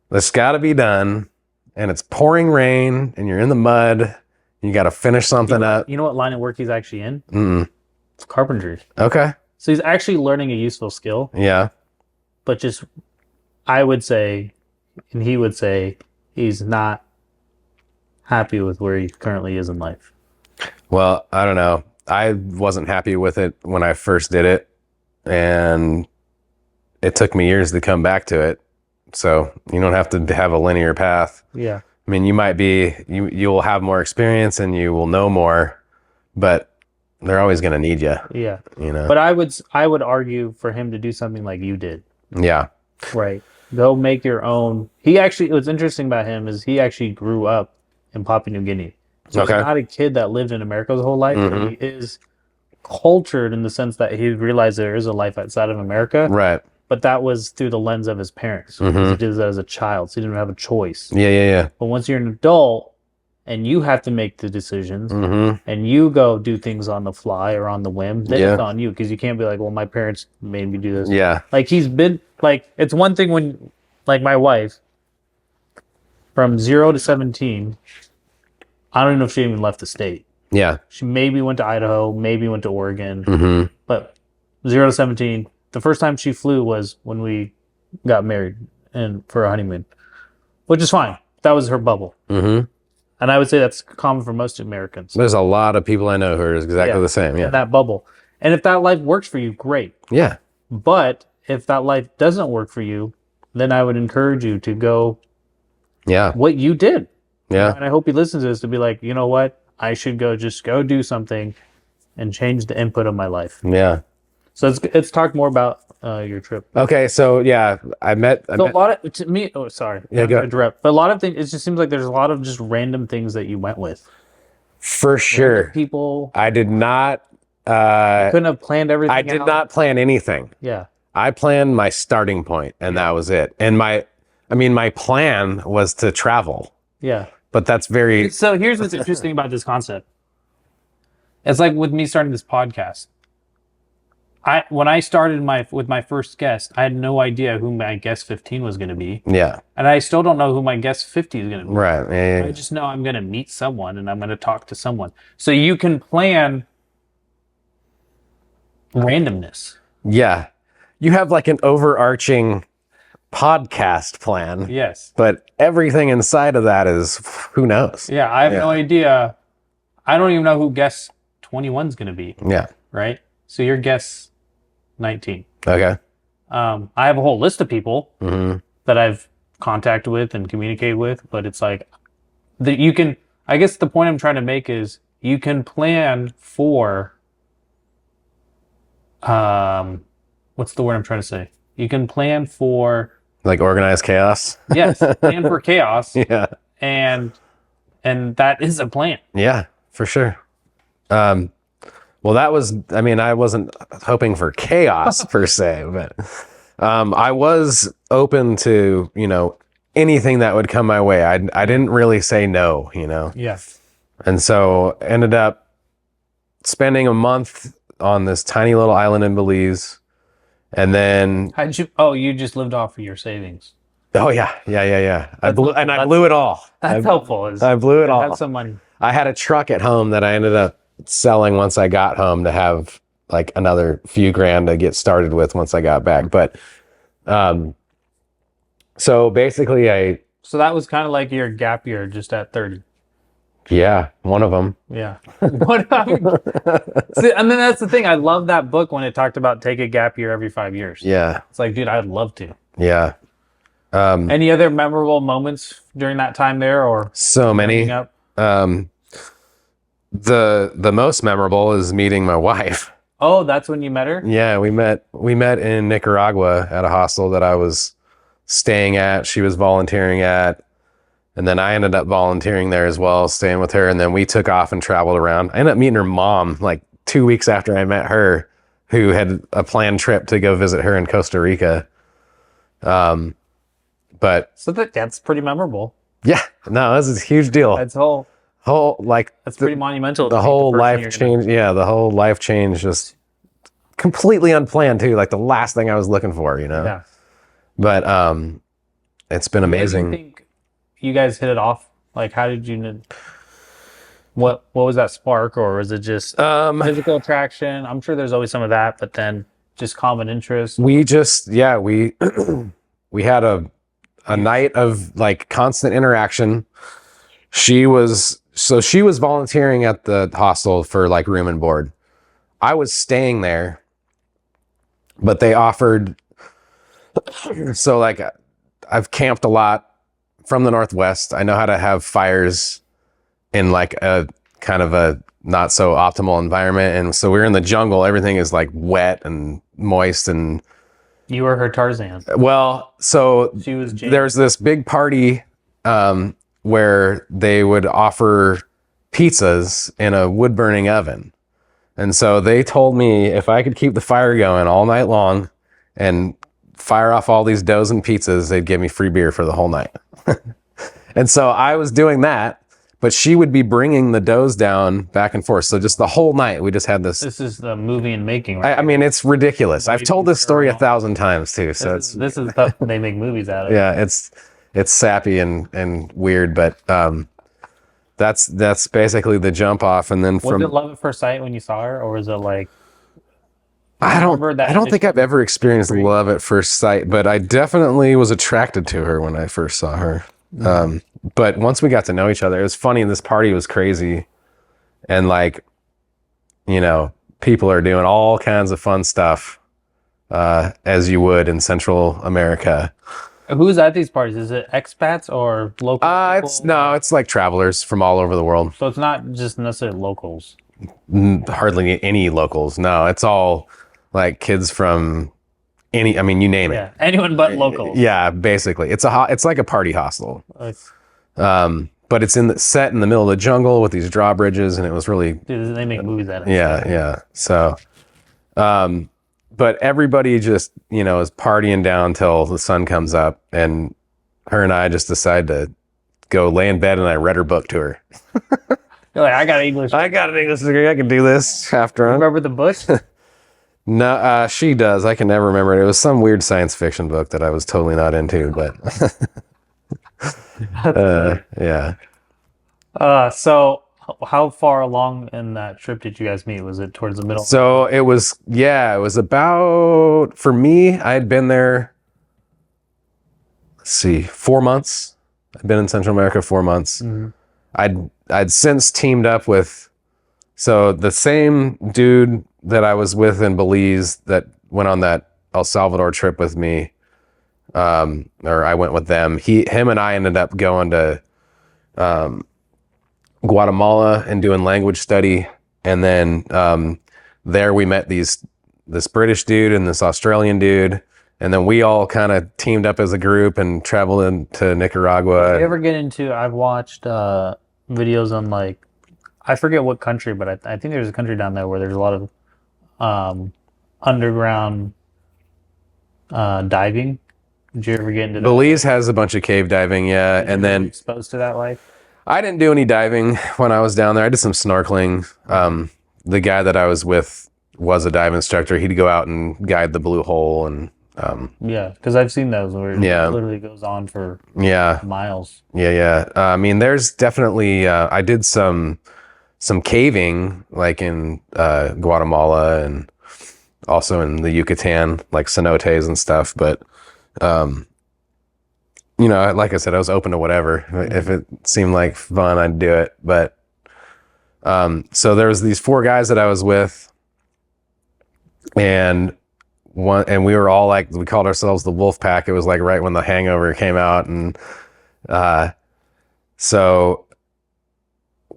that's got to be done, and it's pouring rain, and you're in the mud, you got to finish something up. You know what line of work he's actually in? It's carpentry. Okay. So he's actually learning a useful skill. Yeah. But just, I would say, and he would say, he's not happy with where he currently is in life. Well, I don't know. I wasn't happy with it when I first did it, and it took me years to come back to it. So you don't have to have a linear path. Yeah. I mean, you will have more experience and you will know more, but they're always going to need you. Yeah. But I would argue for him to do something like you did. Yeah. Right. Go make your own. What's interesting about him is he actually grew up in Papua New Guinea. So he's not a kid that lived in America his whole life, but he is cultured in the sense that he realized there is a life outside of America. Right. But that was through the lens of his parents. He did that as a child, so he didn't have a choice. Yeah. But once you're an adult and you have to make the decisions and you go do things on the fly or on the whim, then it's on you, because you can't be like, well, my parents made me do this. Yeah. Like he's been, like, it's one thing when, like my wife, from 0 to 17, I don't even know if she even left the state. Yeah. She maybe went to Idaho, maybe went to Oregon. But 0 to 17, the first time she flew was when we got married and for a honeymoon, which is fine. That was her bubble. And I would say that's common for most Americans. There's a lot of people I know who are exactly the same. Yeah. That bubble. And if that life works for you, great. Yeah. But if that life doesn't work for you, then I would encourage you to go what you did. Yeah. And I hope he listens to this to be like, you know what? I should go do something and change the input of my life. Yeah. So let's talk more about your trip. Okay. So yeah, I met a lot of, to me, oh, sorry. Yeah, go. Interrupt. But a lot of things, it just seems like there's a lot of just random things that you went with. For sure. Random people. I did not. Couldn't have planned everything. I did not plan anything. Yeah. I planned my starting point, and that was it. And my plan was to travel. Yeah. But that's very... So here's what's interesting about this concept. It's like with me starting this podcast. When I started with my first guest, I had no idea who my guest 15 was going to be. Yeah. And I still don't know who my guest 50 is going to be. Right. Yeah. I just know I'm going to meet someone and I'm going to talk to someone. So you can plan randomness. Yeah. You have like an overarching podcast plan. Yes. But everything inside of that is, who knows? Yeah, I have no idea. I don't even know who guest 21 is going to be. Yeah. Right? So your guess 19. Okay. I have a whole list of people that I've contacted with and communicated with, but it's like you can, I guess the point I'm trying to make is you can plan for, what's the word I'm trying to say? You can plan for like organized chaos. Yes, plan for chaos. Yeah. And that is a plan. Yeah, for sure. Well, that was, I mean, I wasn't hoping for chaos per se, but I was open to, anything that would come my way. I didn't really say no, Yeah. And so ended up spending a month on this tiny little island in Belize. And then you just lived off of your savings. Oh yeah. I blew it all. That's helpful. I blew it all. Have some money. I had a truck at home that I ended up selling once I got home to have like another few grand to get started with once I got back. But so basically So that was kind of like your gap year just at 30. Yeah, one of them. Yeah. See, and then that's the thing. I love that book when it talked about take a gap year every 5 years. Yeah. It's like, dude, I'd love to. Yeah. Any other memorable moments during that time there, or so many? The most memorable is meeting my wife. Oh, that's when you met her? Yeah, we met in Nicaragua at a hostel that I was staying at. She was volunteering at. And then I ended up volunteering there as well, staying with her. And then we took off and traveled around. I ended up meeting her mom like 2 weeks after I met her, who had a planned trip to go visit her in Costa Rica. But so that's pretty memorable. Yeah, no, this is a huge deal. That's that's pretty monumental. The whole life change. Yeah, the whole life change, just completely unplanned too. Like the last thing I was looking for, Yeah. But it's been amazing. Do you think you guys hit it off? Like, how did you? What was that spark, or was it just physical attraction? I'm sure there's always some of that, but then just common interest. We just we had a night of like constant interaction. She was volunteering at the hostel for like room and board. I was staying there, but they offered. So like I've camped a lot from the Northwest. I know how to have fires in like a kind of a not so optimal environment. And so we're in the jungle. Everything is like wet and moist. And you were her Tarzan. Well, so she was Jane. There's this big party where they would offer pizzas in a wood burning oven. And so they told me if I could keep the fire going all night long and fire off all these doughs and pizzas, they'd give me free beer for the whole night. And so I was doing that, but she would be bringing the doughs down back and forth. So just the whole night, we just had this. This is the movie in making, right? I mean, it's ridiculous. I've told this story 1,000 times too. So this is stuff they make movies out of. Yeah, it's sappy and weird, but that's basically the jump off. And then was it love at first sight when you saw her, or was it like? I don't think I've ever experienced love at first sight, but I definitely was attracted to her when I first saw her. Mm-hmm. But once we got to know each other, it was funny. This party was crazy. And like, people are doing all kinds of fun stuff, as you would in Central America. Who's at these parties? Is it expats or local people? It's like travelers from all over the world. So it's not just necessarily locals. Hardly any locals. No, it's all like kids from you name it. Yeah, anyone but locals. Yeah, basically. It's like a party hostel. But it's set in the middle of the jungle with these drawbridges, and it was really. Dude, they make movies out of it. Yeah. So, but everybody just is partying down till the sun comes up, and her and I just decide to go lay in bed, and I read her book to her. You're like, I got an English degree. I can do this half drunk. Remember the bush? No, she does. I can never remember it. It was some weird science fiction book that I was totally not into, but yeah. So How far along in that trip did you guys meet? Was it towards the middle? So it was about, for me, I had been there, let's see, 4 months. I'd been in Central America 4 months. Mm-hmm. I'd since teamed up with, so the same dude that I was with in Belize that went on that El Salvador trip with me, or I went with them. Him and I ended up going to Guatemala and doing language study, and then there we met this British dude and this Australian dude, and then we all kind of teamed up as a group and traveled into Nicaragua. Did you ever get into? I've watched videos on like, I forget what country, but I think there's a country down there where there's a lot of underground diving. Did you ever get into that? Belize has a bunch of cave diving, yeah, and then exposed to that life. I didn't do any diving when I was down there. I did some snorkeling. The guy that I was with was a dive instructor. He'd go out and guide the blue hole, and yeah, because I've seen those where it literally goes on for miles. Yeah. I mean, there's definitely I did some caving like in Guatemala and also in the Yucatan, like cenotes and stuff. But you know, like I said, I was open to whatever. If it seemed like fun, I'd do it. But so there was these 4 guys that I was with, and we were all like, we called ourselves the Wolf Pack. It was like right when The Hangover came out, and so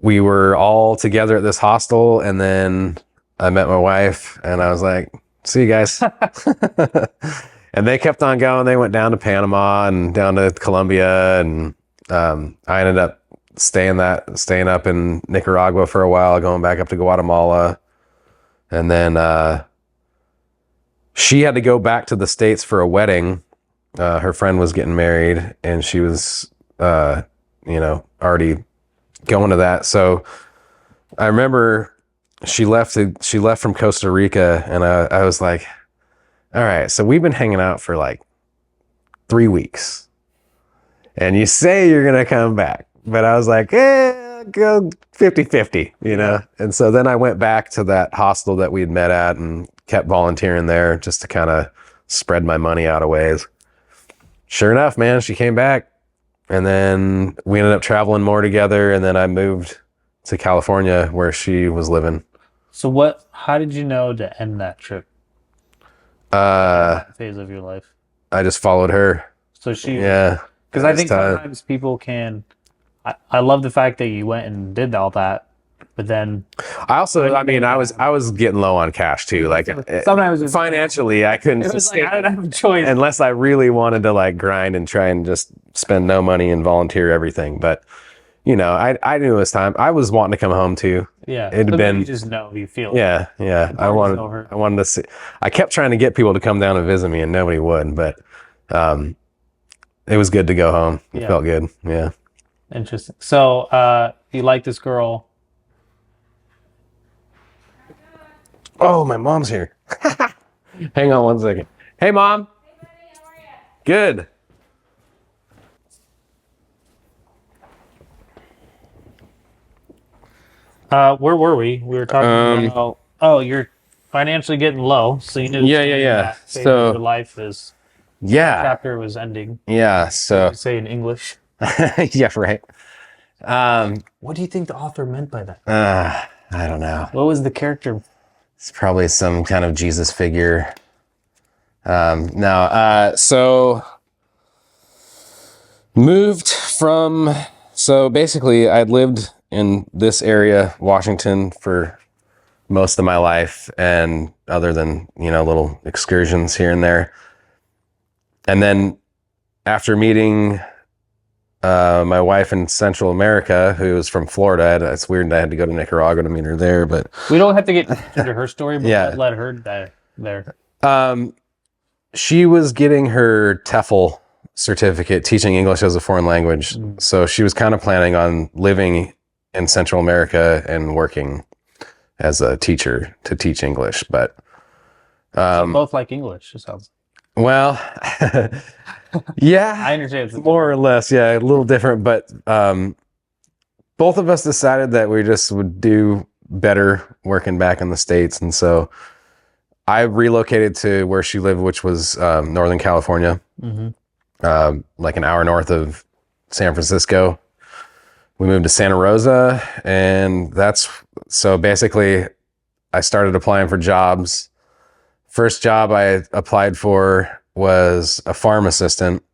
we were all together at this hostel, and then I met my wife, and I was like, "See you guys." And they kept on going. They went down to Panama and down to Colombia, and I ended up staying up in Nicaragua for a while, going back up to Guatemala, and then she had to go back to the States for a wedding. Her friend was getting married, and she was, already going to that. So I remember she left from Costa Rica, and I was like, all right, so we've been hanging out for like 3 weeks, and you say you're going to come back, but I was like, go 50-50, you know? And so then I went back to that hostel that we'd met at and kept volunteering there just to kind of spread my money out a ways. Sure enough, man, she came back, and then we ended up traveling more together, and then I moved to California where she was living. So how did you know to end that trip? Phase of your life. I just followed her. So she, yeah. Because I think sometimes people can. I love the fact that you went and did all that, but then I also, I mean, I was getting low on cash too. Like sometimes financially, I couldn't. It was like, I didn't have a choice unless I really wanted to like grind and try and just spend no money and volunteer everything. But you know, I knew it was time. I was wanting to come home too. Yeah, it'd been. You just know, you feel. Yeah. I wanted to see. I kept trying to get people to come down and visit me, and nobody would. But it was good to go home. It felt good. Yeah. Interesting. So you like this girl? Oh, my mom's here. Hang on 1 second. Hey, Mom. Hey, buddy, how are you? Good. Where were we? We were talking about. Oh, you're financially getting low, so you knew. Yeah. So your life is. Chapter was ending. Yeah. So. Say in English. Yeah. Right. What do you think the author meant by that? I don't know. What was the character? It's probably some kind of Jesus figure. So moved from. So basically, I'd lived in this area, Washington, for most of my life, and other than, little excursions here and there. And then after meeting my wife in Central America, who was from Florida, it's weird that I had to go to Nicaragua to meet her there, but... We don't have to get into her story, but let her die there. She was getting her TEFL certificate, teaching English as a foreign language. So she was kind of planning on living in Central America and working as a teacher to teach English, but so both like English, it sounds. Well, yeah, I understand. More or less, yeah, a little different, but both of us decided that we just would do better working back in the States. And so I relocated to where she lived, which was Northern California, like an hour north of San Francisco. We moved to Santa Rosa, and so basically I started applying for jobs. First job I applied for was a farm assistant.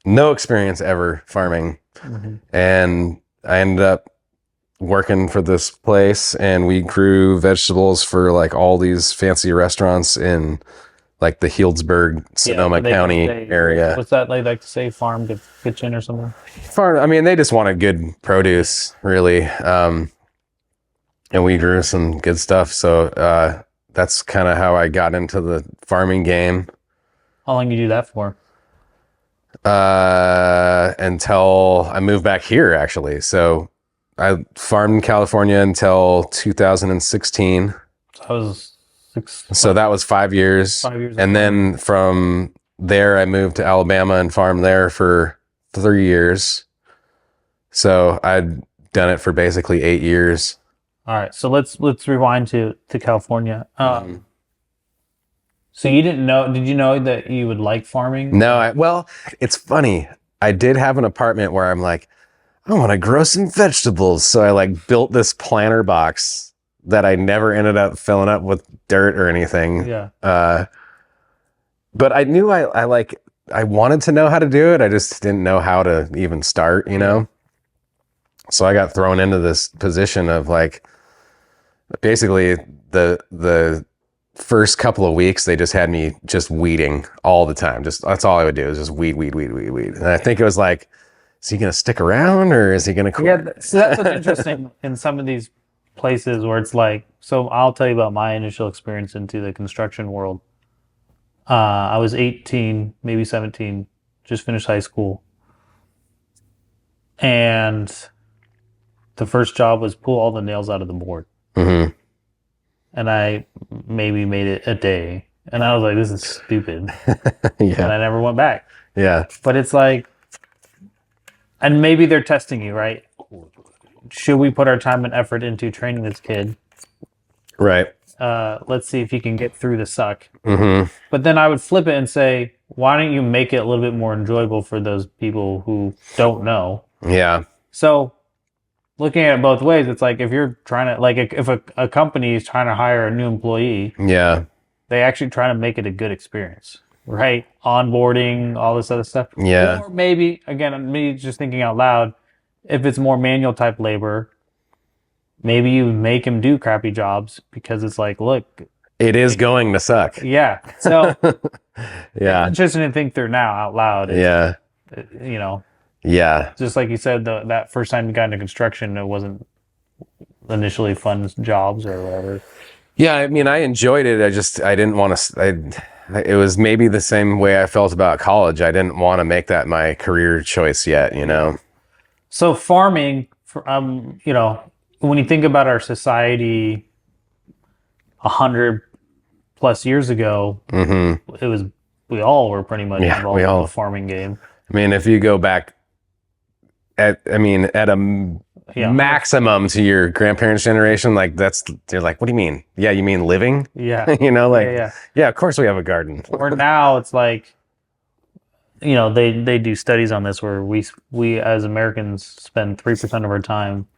No experience ever farming. And I ended up working for this place, and we grew vegetables for like all these fancy restaurants in like the Healdsburg, Sonoma County area. What's that like to say? Farm kitchen or something? Farm. I mean, they just wanted good produce, really. And we grew some good stuff. So that's kind of how I got into the farming game. How long did you do that for? Until I moved back here, actually. So I farmed in California until 2016. I was So that was 5 years. 5 years. And then from there, I moved to Alabama and farmed there for 3 years. So I'd done it for basically 8 years. All right. So let's rewind to California. So you did you know that you would like farming? No, well, it's funny. I did have an apartment where I'm like, I want to grow some vegetables. So I like built this planter box that I never ended up filling up with dirt or anything. Yeah. But I knew I wanted to know how to do it. I just didn't know how to even start, you know? So I got thrown into this position of like, basically the first couple of weeks, they just had me just weeding all the time. That's all I would do is just weed. And I think it was like, is he going to stick around or is he going to quit? Yeah, so that's what's interesting in some of these places where it's like, so I'll tell you about my initial experience into the construction world. I was 18, maybe 17, just finished high school. And the first job was pull all the nails out of the board. Mm-hmm. And I maybe made it a day. And I was like, this is stupid. And I never went back. Yeah. But it's like, and maybe they're testing you, right? Should we put our time and effort into training this kid? Right. Let's see if he can get through the suck. Mm-hmm. But then I would flip it and say, why don't you make it a little bit more enjoyable for those people who don't know? Yeah. So looking at it both ways, it's like if you're trying to, like if a company is trying to hire a new employee, they actually try to make it a good experience, right? Onboarding, all this other stuff. Yeah. Or maybe, again, me just thinking out loud, if it's more manual type labor, maybe you make him do crappy jobs because it's like, look, it is going to suck. Yeah. So yeah, it's interesting to think through now out loud. Yeah. You know. Yeah. Just like you said, that first time you got into construction, it wasn't initially fun jobs or whatever. Yeah, I mean, I enjoyed it. I didn't want to. It was maybe the same way I felt about college. I didn't want to make that my career choice yet, you know. So farming, you know, when you think about our society 100+ years ago, we all were pretty much involved in the farming game. I mean, if you go back at a maximum to your grandparents' generation, like they're like, what do you mean? Yeah, you mean living? Yeah. You know, like, yeah, of course we have a garden. Or now it's like, you know, they do studies on this where we as Americans spend 3% of our time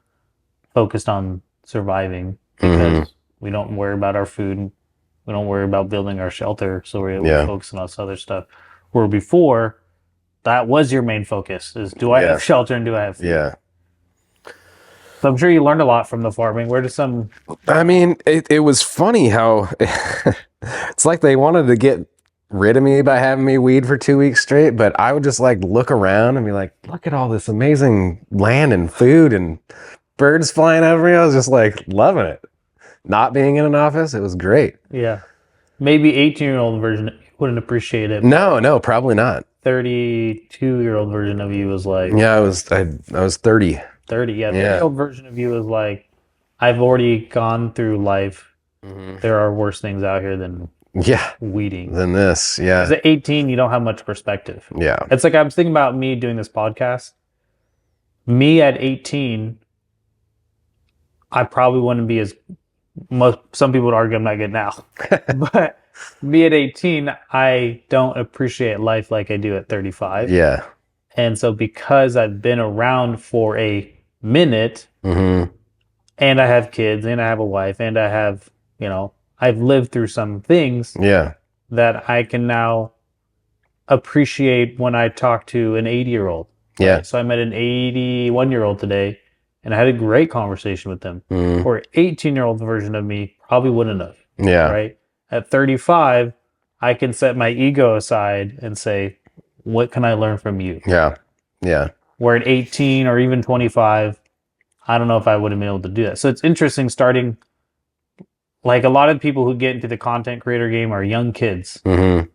focused on surviving because we don't worry about our food. We don't worry about building our shelter. So we're focusing on this other stuff. Where before, that was your main focus is, do I have shelter and do I have food? Yeah. So I'm sure you learned a lot from the farming. Where does some... I mean, it was funny how it's like they wanted to get rid of me by having me weed for 2 weeks straight, but I would just like look around and be like, look at all this amazing land and food and birds flying over me. I was just like loving it. Not being in an office, it was great. Yeah. Maybe 18-year-old version wouldn't appreciate it. No, probably not. 32-year-old version of you was like... Yeah, I was 30. 30, yeah. The 30-year-old version of you was like, I've already gone through life. There are worse things out here than weeding. Than this, yeah. Because at 18, you don't have much perspective. Yeah. It's like I was thinking about me doing this podcast. Me at 18 I probably wouldn't be as some people would argue I'm not good now. But me at 18, I don't appreciate life like I do at 35. Yeah. And so because I've been around for a minute Mm-hmm. and I have kids and I have a wife and I have, I've lived through some things Yeah. that I can now appreciate when I talk to an 80-year-old. Right? Yeah. So I met an 81-year-old today and I had a great conversation with them. Mm-hmm. Or 18-year-old version of me probably wouldn't have. Yeah. Right. At 35, I can set my ego aside and say, what can I learn from you? Yeah. Yeah. Where at 18 or even 25, I don't know if I would have been able to do that. So it's interesting starting, like a lot of people who get into the content creator game are young kids. Mm-hmm.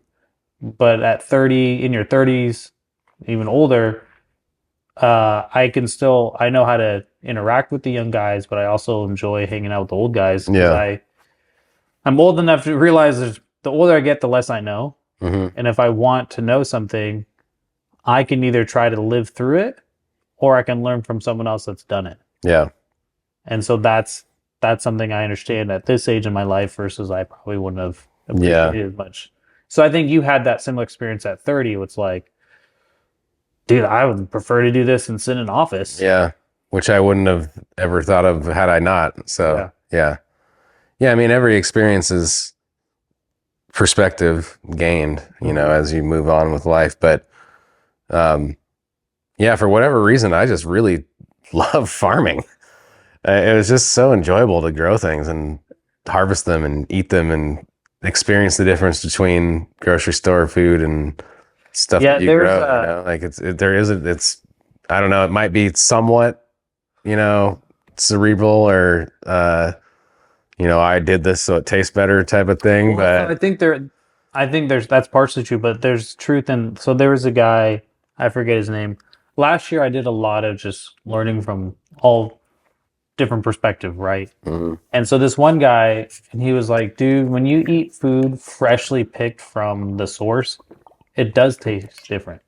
But at 30, in your 30s, even older, I know how to interact with the young guys, but I also enjoy hanging out with the old guys. Yeah. I'm old enough to realize that the older I get, the less I know. Mm-hmm. And if I want to know something, I can either try to live through it or I can learn from someone else that's done it. Yeah. And so that's something I understand at this age in my life versus I probably wouldn't have appreciated as much. So I think you had that similar experience at 30. It's like, dude, I would prefer to do this and sit in an office. Yeah. Which I wouldn't have ever thought of had I not. So yeah. I mean, every experience is perspective gained, as you move on with life. But for whatever reason, I just really love farming. It was just so enjoyable to grow things and harvest them and eat them and experience the difference between grocery store food and stuff that you grow. It's I don't know, it might be somewhat, cerebral or I did this so it tastes better type of thing. Well, but I think that's partially true, but there's truth in. So there was a guy, I forget his name. Last year I did a lot of just learning from all different perspective, right? Mm-hmm. And so this one guy, and he was like, dude, when you eat food freshly picked from the source, it does taste different.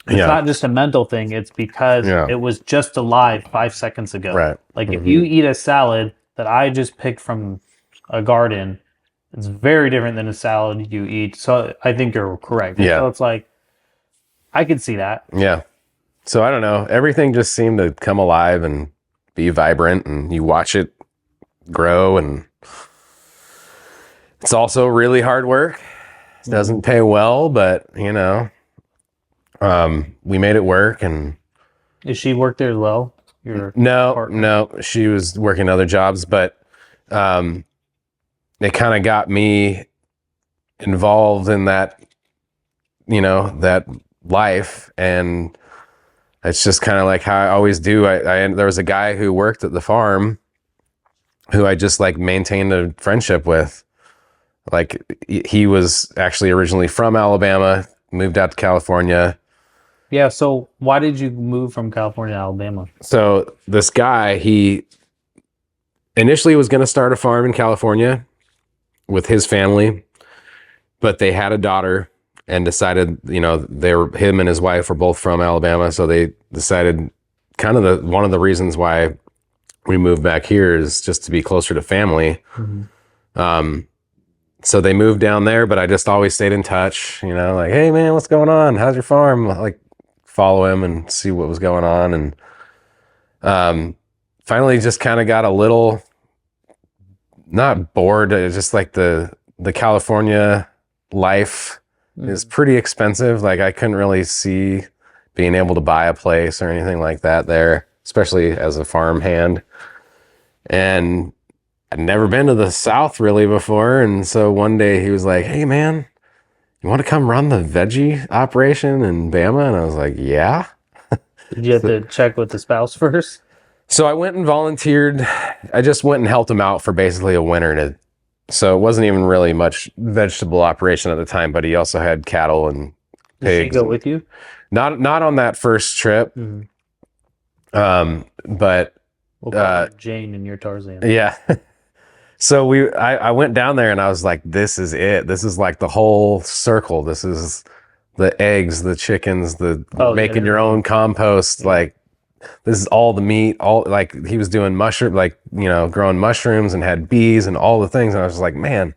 It's not just a mental thing. It's because it was just alive 5 seconds ago. Right. Like if you eat a salad that I just picked from a garden, it's very different than a salad you eat. So I think you're correct. Yeah. So it's like, I could see that. Yeah. So I don't know. Everything just seemed to come alive and be vibrant, and you watch it grow, and it's also really hard work. It doesn't pay well, but we made it work. And Does she work there as well? No, she was working other jobs, but it kind of got me involved in that, that life. And it's just kind of like how I always do. There was a guy who worked at the farm who I just like maintained a friendship with. Like he was actually originally from Alabama, moved out to California. Yeah. So why did you move from California to Alabama? So this guy, he initially was going to start a farm in California with his family, but they had a daughter and decided, him and his wife were both from Alabama. So they decided kind of one of the reasons why we moved back here is just to be closer to family. Mm-hmm. So they moved down there, but I just always stayed in touch, like, hey man, what's going on? How's your farm? Like follow him and see what was going on. And, finally just kind of got a little, not bored. It's just like the California life is pretty expensive. Like I couldn't really see being able to buy a place or anything like that there, especially as a farm hand. And I'd never been to the South really before. And so one day he was like, hey man, you want to come run the veggie operation in Bama? And I was like, yeah. Did you have to check with the spouse first? So I went and volunteered. I just went and helped him out for basically a winter. So it wasn't even really much vegetable operation at the time, but he also had cattle and pigs. Did she go with you? Not on that first trip. Mm-hmm. But We'll call her Jane and your Tarzan. Yeah. So I went down there and I was like, this is it. This is like the whole circle. This is the eggs, the chickens, making your own compost. Like this is all the meat, all like he was doing mushroom, like, you know, growing mushrooms and had bees and all the things. And I was just like, man,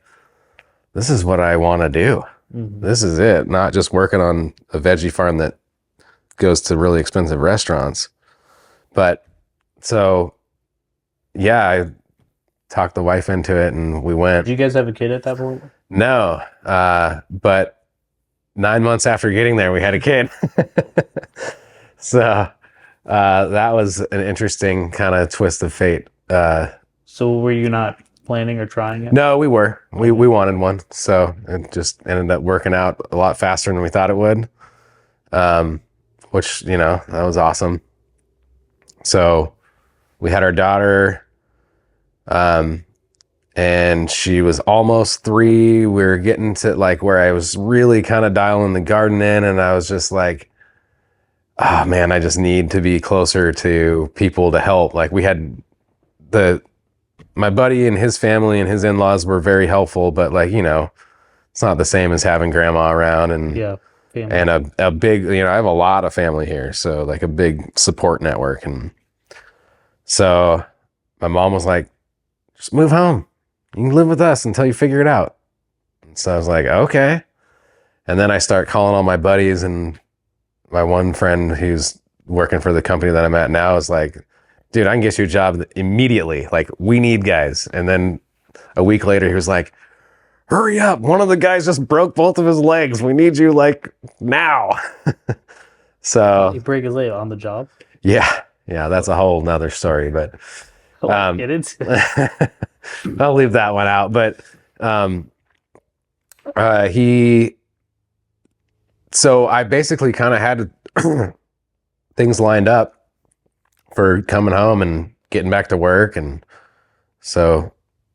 this is what I want to do. This is it. Not just working on a veggie farm that goes to really expensive restaurants. But so, yeah, I talked the wife into it and we went. Did you guys have a kid at that point? No. But 9 months after getting there, we had a kid. So that was an interesting kind of twist of fate. So were you not planning or trying it? No, we were. We wanted one. So it just ended up working out a lot faster than we thought it would. Which, you know, that was awesome. So we had our daughter, and she was almost 3. We were getting to like where I was really kind of dialing the garden in, and I was just like, oh man, I just need to be closer to people to help. Like we had my buddy and his family and his in-laws were very helpful, but like, you know, it's not the same as having grandma around and family. And a big, you know, I have a lot of family here, so like a big support network. And so my mom was like, just move home. You can live with us until you figure it out. And so I was like, okay. And then I start calling all my buddies, and my one friend who's working for the company that I'm at now is like, dude, I can get you a job immediately. Like, we need guys. And then a week later, he was like, hurry up. One of the guys just broke both of his legs. We need you like now. So You break his leg on the job? yeah, that's a whole nother story, but Get into I'll leave that one out. But so I basically kind of had things lined up for coming home and getting back to work. And so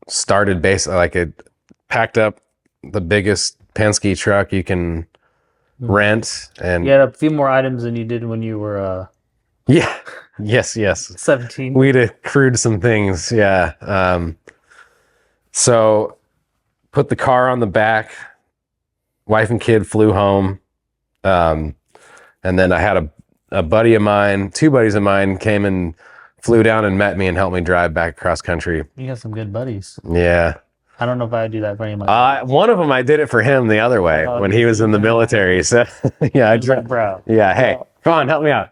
started basically like it packed up the biggest Penske truck you can rent. And you had a few more items than you did when you were yes 17. we'd accrued some things. So put the car on the back, wife and kid flew home, and then I had a buddy of mine, 2 buddies of mine came and flew down and met me and helped me drive back across country. You got some good buddies. Yeah. I don't know if I would do that for any of my One of them, I did it for him the other way when he was in the military. So yeah, I drove. Bro. Yeah. Hey, come on, help me out.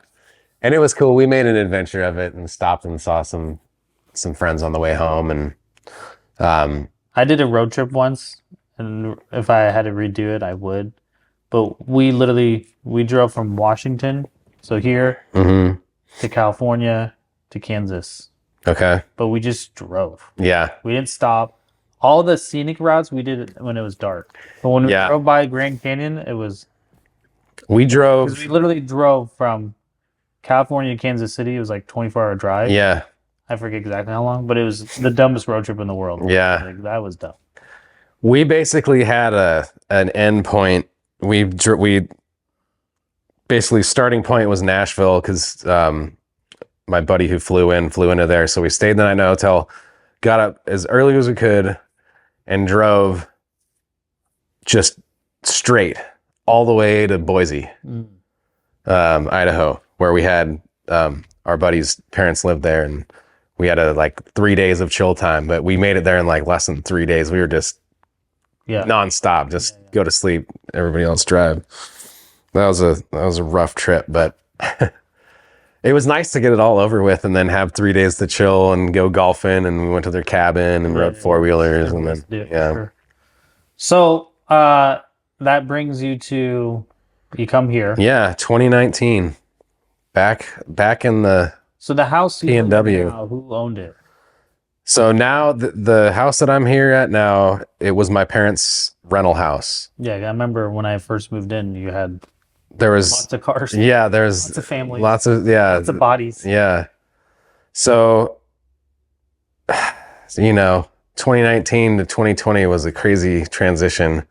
And it was cool. We made an adventure of it and stopped and saw some friends on the way home. And I did a road trip once, and if I had to redo it, I would. But we drove from Washington, so here, to California, to Kansas. Okay. But we just drove. Yeah. We didn't stop. All the scenic routes we did it when it was dark. But when we drove by Grand Canyon, it was... We drove... Because we literally drove from California to Kansas City. It was like 24-hour drive. Yeah. I forget exactly how long, but it was the dumbest road trip in the world. Yeah. Like, that was dumb. We basically had an end point. We basically starting point was Nashville because my buddy who flew into there. So we stayed the night in a hotel, got up as early as we could, and drove just straight all the way to Boise, Idaho, where we had our buddy's parents lived there, and we had like 3 days of chill time. But we made it there in like less than 3 days. We were just nonstop, just go to sleep, everybody else drive. That was a rough trip, but it was nice to get it all over with and then have 3 days to chill and go golfing. And we went to their cabin and rode 4-wheelers and then Sure. So that brings you come here. Yeah, 2019, back in the So the house you P&W. live in now, who owned it? So now the house that I'm here at now, it was my parents' rental house. Yeah, I remember when I first moved in, you had There was lots of cars. Yeah, there's lots of families. Lots of Lots of bodies. Yeah. So 2019 to 2020 was a crazy transition,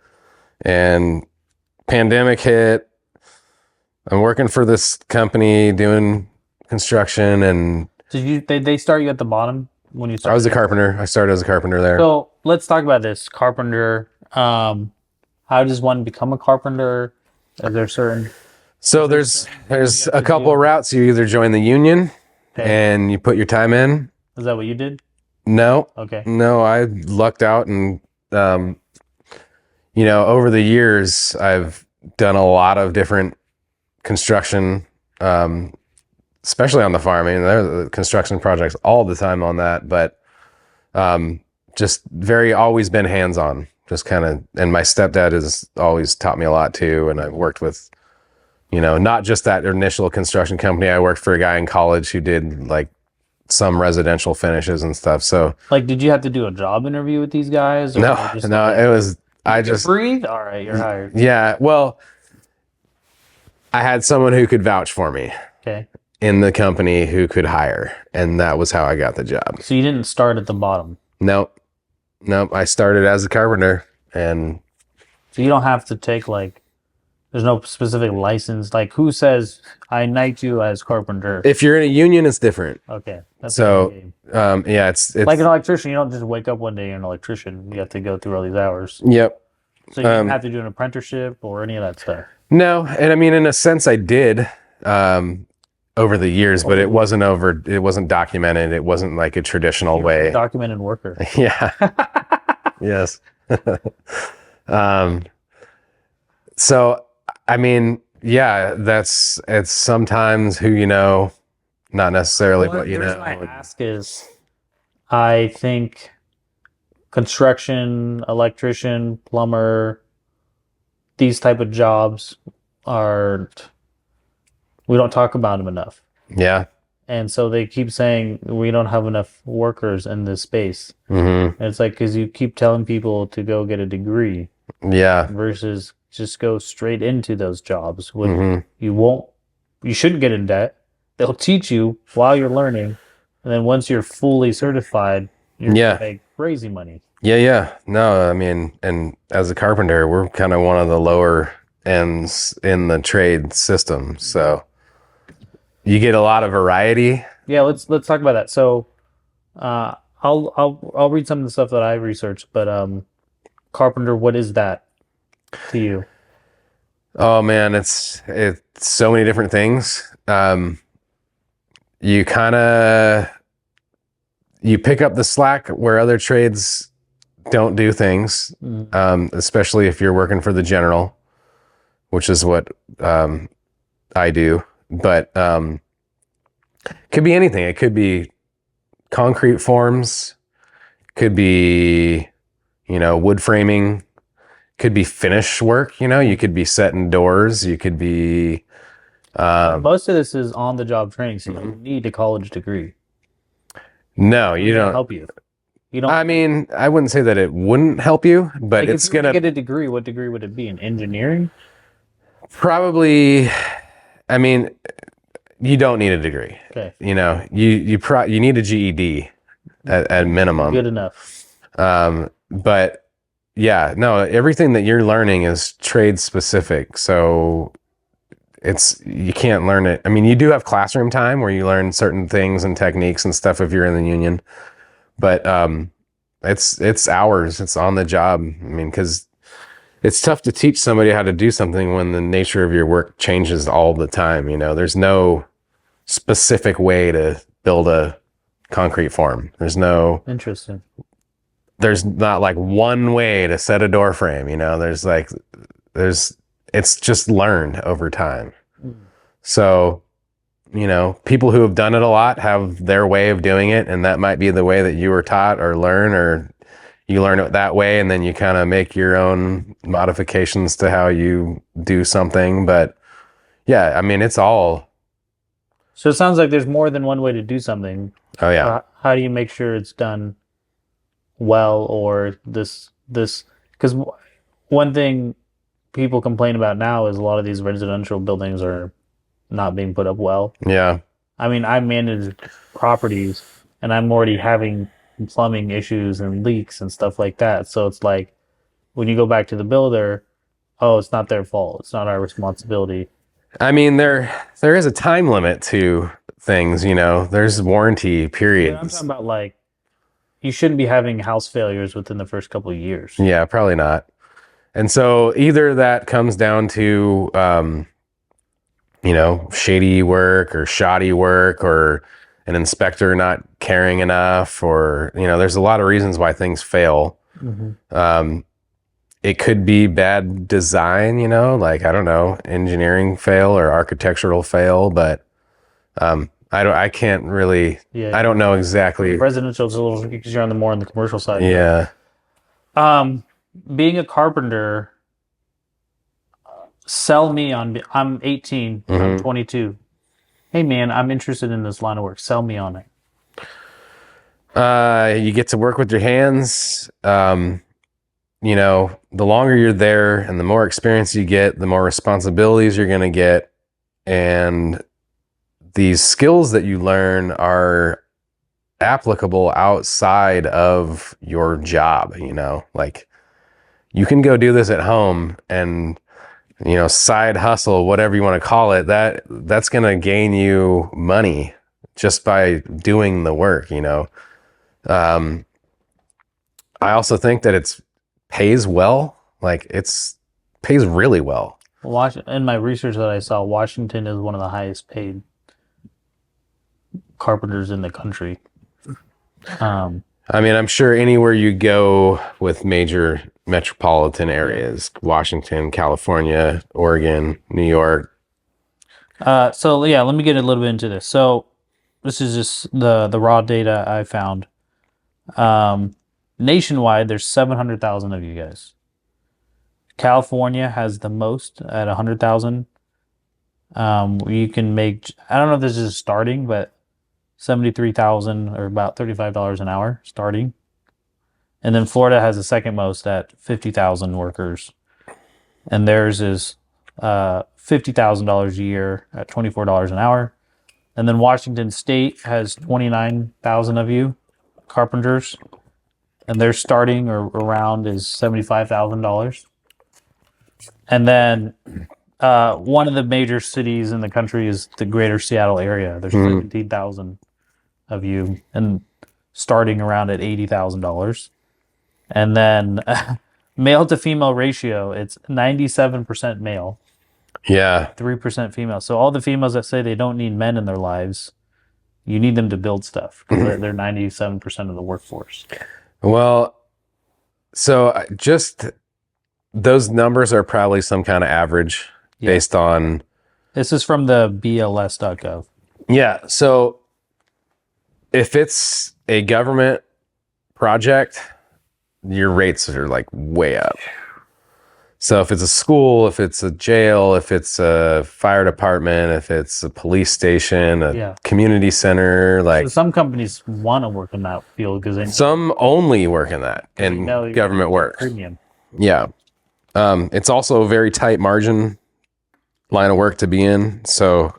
and pandemic hit. I'm working for this company doing construction, and Did they start you at the bottom when you started? I was a carpenter. I started as a carpenter there. So let's talk about this carpenter. How does one become a carpenter? Are there certain? So there's a couple of routes. You either join the union and you put your time in. Is that what you did? No. Okay. No, I lucked out, and over the years I've done a lot of different construction, especially on the farm. I mean, there are construction projects all the time on that, but just always been hands-on. Just kind of, and my stepdad has always taught me a lot too, and I've worked with, not just that initial construction company. I worked for a guy in college who did like some residential finishes and stuff. So, like, did you have to do a job interview with these guys? Or no, it was, I just breathe. All right, you're hired. Yeah. Well, I had someone who could vouch for me. Okay. In the company who could hire, and that was how I got the job. So you didn't start at the bottom? Nope. I started as a carpenter, and so you don't have to take there's no specific license. Like, who says I knight you as carpenter? If you're in a union, it's different. Okay. That's so, it's like an electrician. You don't just wake up one day and you're an electrician. You have to go through all these hours. Yep. So you didn't have to do an apprenticeship or any of that stuff. No, and I mean, in a sense, I did over the years, but it wasn't documented. It wasn't like a traditional way. Documented worker. Yeah. Yes. So, I mean, yeah, it's sometimes who you know, not necessarily what you know. The reason I ask is, I think construction, electrician, plumber, these type of jobs we don't talk about them enough. Yeah. And so they keep saying we don't have enough workers in this space. Mm-hmm. And it's like, because you keep telling people to go get a degree. Yeah. Versus just go straight into those jobs. You shouldn't get in debt. They'll teach you while you're learning. And then once you're fully certified, you're going to make crazy money. Yeah. No, I mean, and as a carpenter, we're kind of one of the lower ends in the trade system. So you get a lot of variety. Yeah, let's talk about that. So I'll read some of the stuff that I researched, but carpenter, what is that to you? Oh man, it's so many different things. You pick up the slack where other trades don't do things, especially if you're working for the general, which is what I do. But could be anything. It could be concrete forms, could be, wood framing, could be finish work. You could be setting doors. You could be. Most of this is on the job training, so you don't need a college degree. No, you don't. Help you. You don't. I mean, I wouldn't say that it wouldn't help you, but it's gonna get a degree. What degree would it be? In engineering? Probably. I mean, you don't need a degree. Okay. You need a GED at minimum. Good enough. But yeah, no, everything that you're learning is trade specific. So you can't learn it. I mean, you do have classroom time where you learn certain things and techniques and stuff if you're in the union, but it's hours. It's on the job. I mean, because it's tough to teach somebody how to do something when the nature of your work changes all the time. There's no specific way to build a concrete form. There's not like one way to set a door frame. It's just learned over time. So, people who have done it a lot have their way of doing it, and that might be the way that you were taught or learn, or you learn it that way, and then you kind of make your own modifications to how you do something. But yeah, I mean, it's all. So it sounds like there's more than one way to do something. Oh yeah. How do you make sure it's done well, or this? Because one thing people complain about now is a lot of these residential buildings are not being put up well. Yeah. I mean, I manage properties, and I'm already having plumbing issues and leaks and stuff like that. So it's like, when you go back to the builder, it's not their fault. It's not our responsibility. I mean, there is a time limit to things, there's warranty periods. Yeah, I'm talking about you shouldn't be having house failures within the first couple of years. Yeah, probably not. And so either that comes down to shady work or shoddy work, or an inspector not caring enough, or, there's a lot of reasons why things fail. It could be bad design, like, I don't know, engineering fail or architectural fail, but I can't really, I don't know exactly. Residential is a little tricky because you're more on the commercial side. Yeah. Being a carpenter, sell me on, I'm 18, I'm 22. Hey man, I'm interested in this line of work. Sell me on it. You get to work with your hands. The longer you're there and the more experience you get, the more responsibilities you're going to get. And these skills that you learn are applicable outside of your job, like you can go do this at home and, side hustle, whatever you want to call it, that's going to gain you money just by doing the work, I also think that it's pays well, like pays really well. In my research that I saw, Washington is one of the highest paid carpenters in the country. I'm sure anywhere you go with major metropolitan areas, Washington, California, Oregon, New York. So yeah, let me get a little bit into this. So this is just the raw data I found. Nationwide, there's 700,000 of you guys. California has the most at 100,000. You can make, I don't know if this is starting, but 73,000 or about $35 an hour starting. And then Florida has the second most at 50,000 workers. And theirs is $50,000 a year at $24 an hour. And then Washington State has 29,000 of you carpenters. And their starting or around is $75,000. And then one of the major cities in the country is the greater Seattle area. There's 17,000 of you and starting around at $80,000. And then male to female ratio, it's 97% male. Yeah. 3% female. So all the females that say they don't need men in their lives, you need them to build stuff because they're 97% of the workforce. Well, so just those numbers are probably some kind of average based on. This is from the BLS.gov. Yeah. So if it's a government project, your rates are like way up. So if it's a school, if it's a jail, if it's a fire department, if it's a police station, a community center, like, so some companies want to work in that field because some only work in that and government work. Premium. Yeah. It's also a very tight margin line of work to be in. So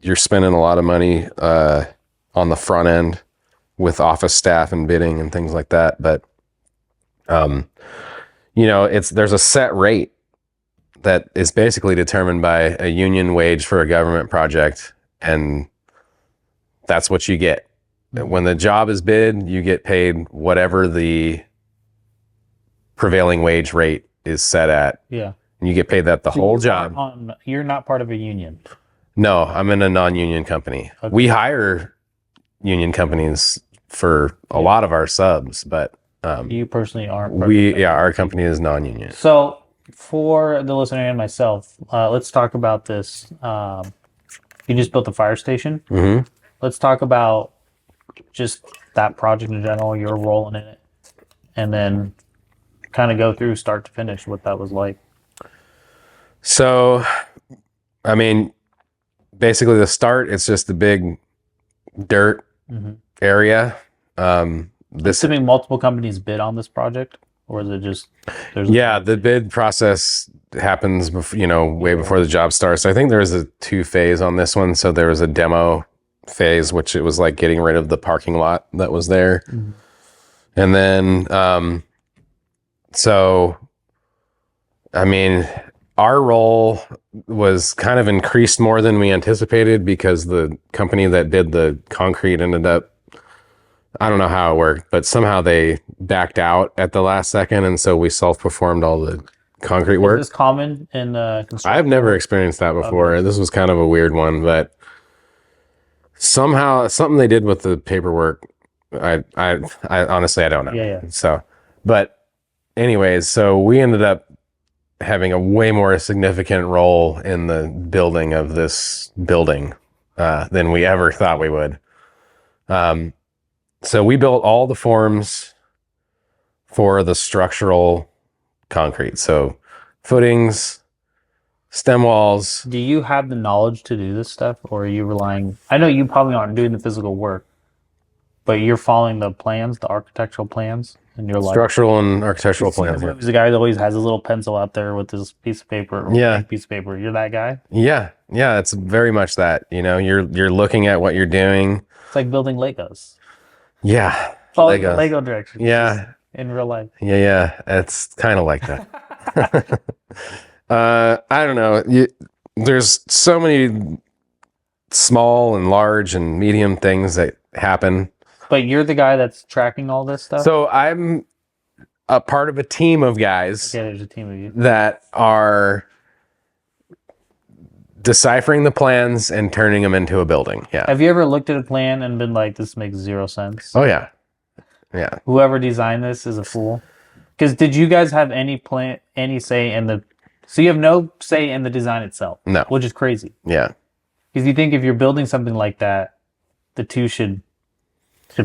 you're spending a lot of money on the front end with office staff and bidding and things like that. But there's a set rate that is basically determined by a union wage for a government project, and that's what you get. When the job is bid, you get paid whatever the prevailing wage rate is set at. Yeah. And you get paid that the whole job. You're not part of a union. No, I'm in a non-union company. Okay. We hire union companies for a lot of our subs, but you personally aren't. Our company is non-union. So for the listener and myself, let's talk about this. You just built the fire station. Mm-hmm. Let's talk about just that project in general, your role in it, and then kind of go through start to finish what that was like. So, basically the start, it's just a big dirt area. Assuming multiple companies bid on this project, or is it just? The bid process happens way before the job starts. I think there was a 2-phase on this one. So there was a demo phase, which it was like getting rid of the parking lot that was there. Mm-hmm. And then, our role was kind of increased more than we anticipated because the company that did the concrete ended up, I don't know how it worked, but somehow they backed out at the last second. And so we self-performed all the concrete Is work. this common in construction? I've never experienced that before. This was kind of a weird one, but somehow something they did with the paperwork. I honestly, I don't know. Yeah. So, but anyways, so we ended up having a way more significant role in the building of this building than we ever thought we would. So we built all the forms for the structural concrete. So footings, stem walls. Do you have the knowledge to do this stuff, or are you relying? I know you probably aren't doing the physical work, but you're following the plans, the architectural plans, and you're like structural and architectural plans. He's the guy that always has his little pencil out there with his piece of paper. Piece of paper. You're that guy. Yeah, it's very much that. You're looking at what you're doing. It's like building Legos. Yeah, Lego directions. Yeah, in real life. Yeah, it's kind of like that. I don't know. There's so many small and large and medium things that happen. But you're the guy that's tracking all this stuff? So I'm a part of a team of guys. Okay, there's a team of you. That are deciphering the plans and turning them into a building. Yeah. Have you ever looked at a plan and been like, this makes zero sense? Oh, yeah. Yeah. Whoever designed this is a fool. Because did you guys have any say in the... So you have no say in the design itself. No. Which is crazy. Yeah. Because you think if you're building something like that, the two should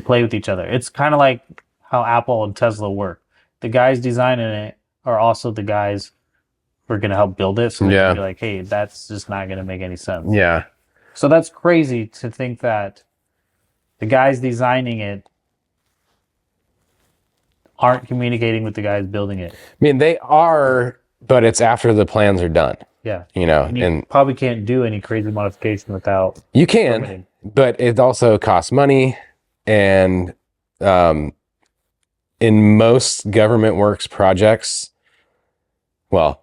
play with each other. It's kind of like how Apple and Tesla work. The guys designing it are also the guys who are going to help build it. So they're like, hey, that's just not going to make any sense. Yeah. So that's crazy to think that the guys designing it aren't communicating with the guys building it. I mean, they are, but it's after the plans are done. Yeah. And you probably can't do any crazy modification without... You can, permitting. But it also costs money. And in most government works projects, well,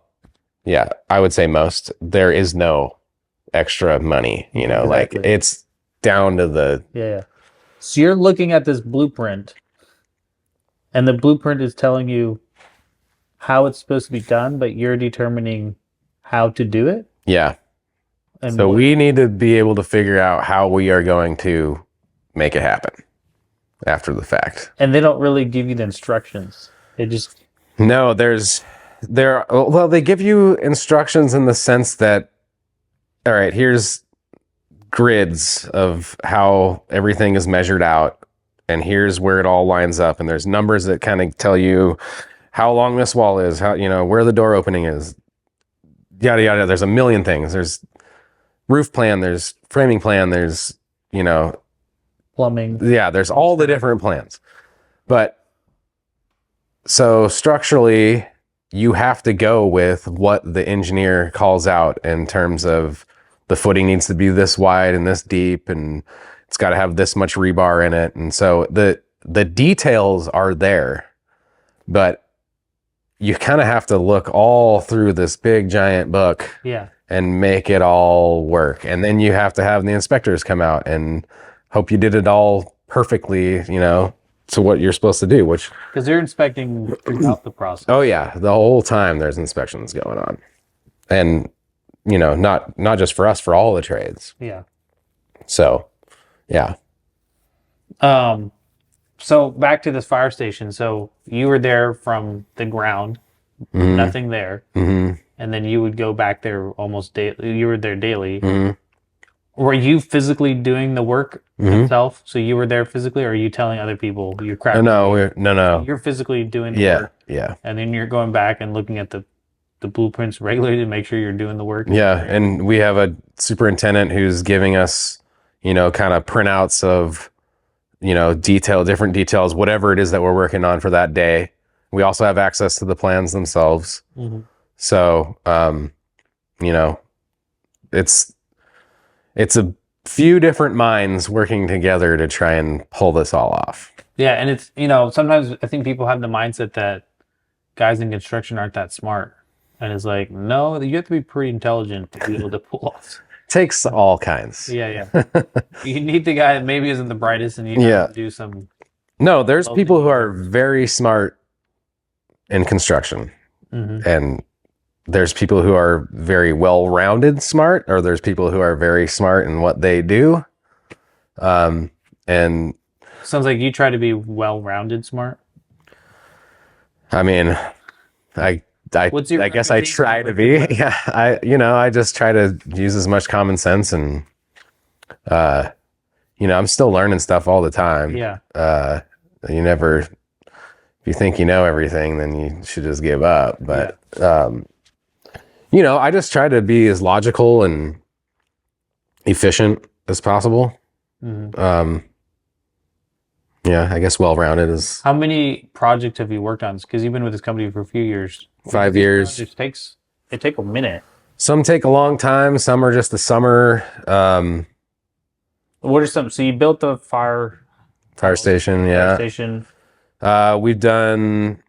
yeah, I would say most, there is no extra money, Exactly. Like it's down to the... Yeah. So you're looking at this blueprint, and the blueprint is telling you how it's supposed to be done, but you're determining how to do it? Yeah. And so we need to be able to figure out how we are going to make it happen after the fact. And they don't really give you the instructions. They just... No, they give you instructions in the sense that, all right, here's grids of how everything is measured out, and here's where it all lines up, and there's numbers that kind of tell you how long this wall is, how, where the door opening is, yada, yada. There's a million things. There's roof plan, there's framing plan, there's, plumbing. Yeah, there's all the different plans. But so structurally, you have to go with what the engineer calls out in terms of the footing needs to be this wide and this deep, and it's got to have this much rebar in it. And so the details are there, but you kind of have to look all through this big giant book. Yeah. And make it all work. And then you have to have the inspectors come out and hope you did it all perfectly, to what you're supposed to do, which... Because they're inspecting throughout the process. Oh, yeah. The whole time there's inspections going on. And, not just for us, for all the trades. Yeah. So, yeah. So back to this fire station. So you were there from the ground, nothing there. Mm-hmm. And then you would go back there almost daily. You were there daily. Mm-hmm. Were you physically doing the work itself? So you were there physically, or are you telling other people you're crafting? No. You're physically doing the work. Yeah. And then you're going back and looking at the blueprints regularly to make sure you're doing the work. Yeah. And we have a superintendent who's giving us, kind of printouts of, different details, whatever it is that we're working on for that day. We also have access to the plans themselves. Mm-hmm. So, it's a few different minds working together to try and pull this all off. Yeah. And it's, sometimes I think people have the mindset that guys in construction aren't that smart. And it's like, no, you have to be pretty intelligent to be able to pull off. Takes all kinds. Yeah. You need the guy that maybe isn't the brightest, and you have to do some... No, there's people who are very smart in construction. Mm-hmm. And there's people who are very well-rounded smart, or there's people who are very smart in what they do. And sounds like you try to be well-rounded smart. I mean, I guess I try to be. Yeah, I just try to use as much common sense, and I'm still learning stuff all the time. Yeah. If you think you know everything, then you should just give up. But I just try to be as logical and efficient as possible. Mm-hmm. I guess well-rounded is. How many projects have you worked on? Because you've been with this company for a few years. 5 years. It take a minute. Some take a long time. Some are just a summer. What are some? So you built the fire station. Yeah. Fire station. We've done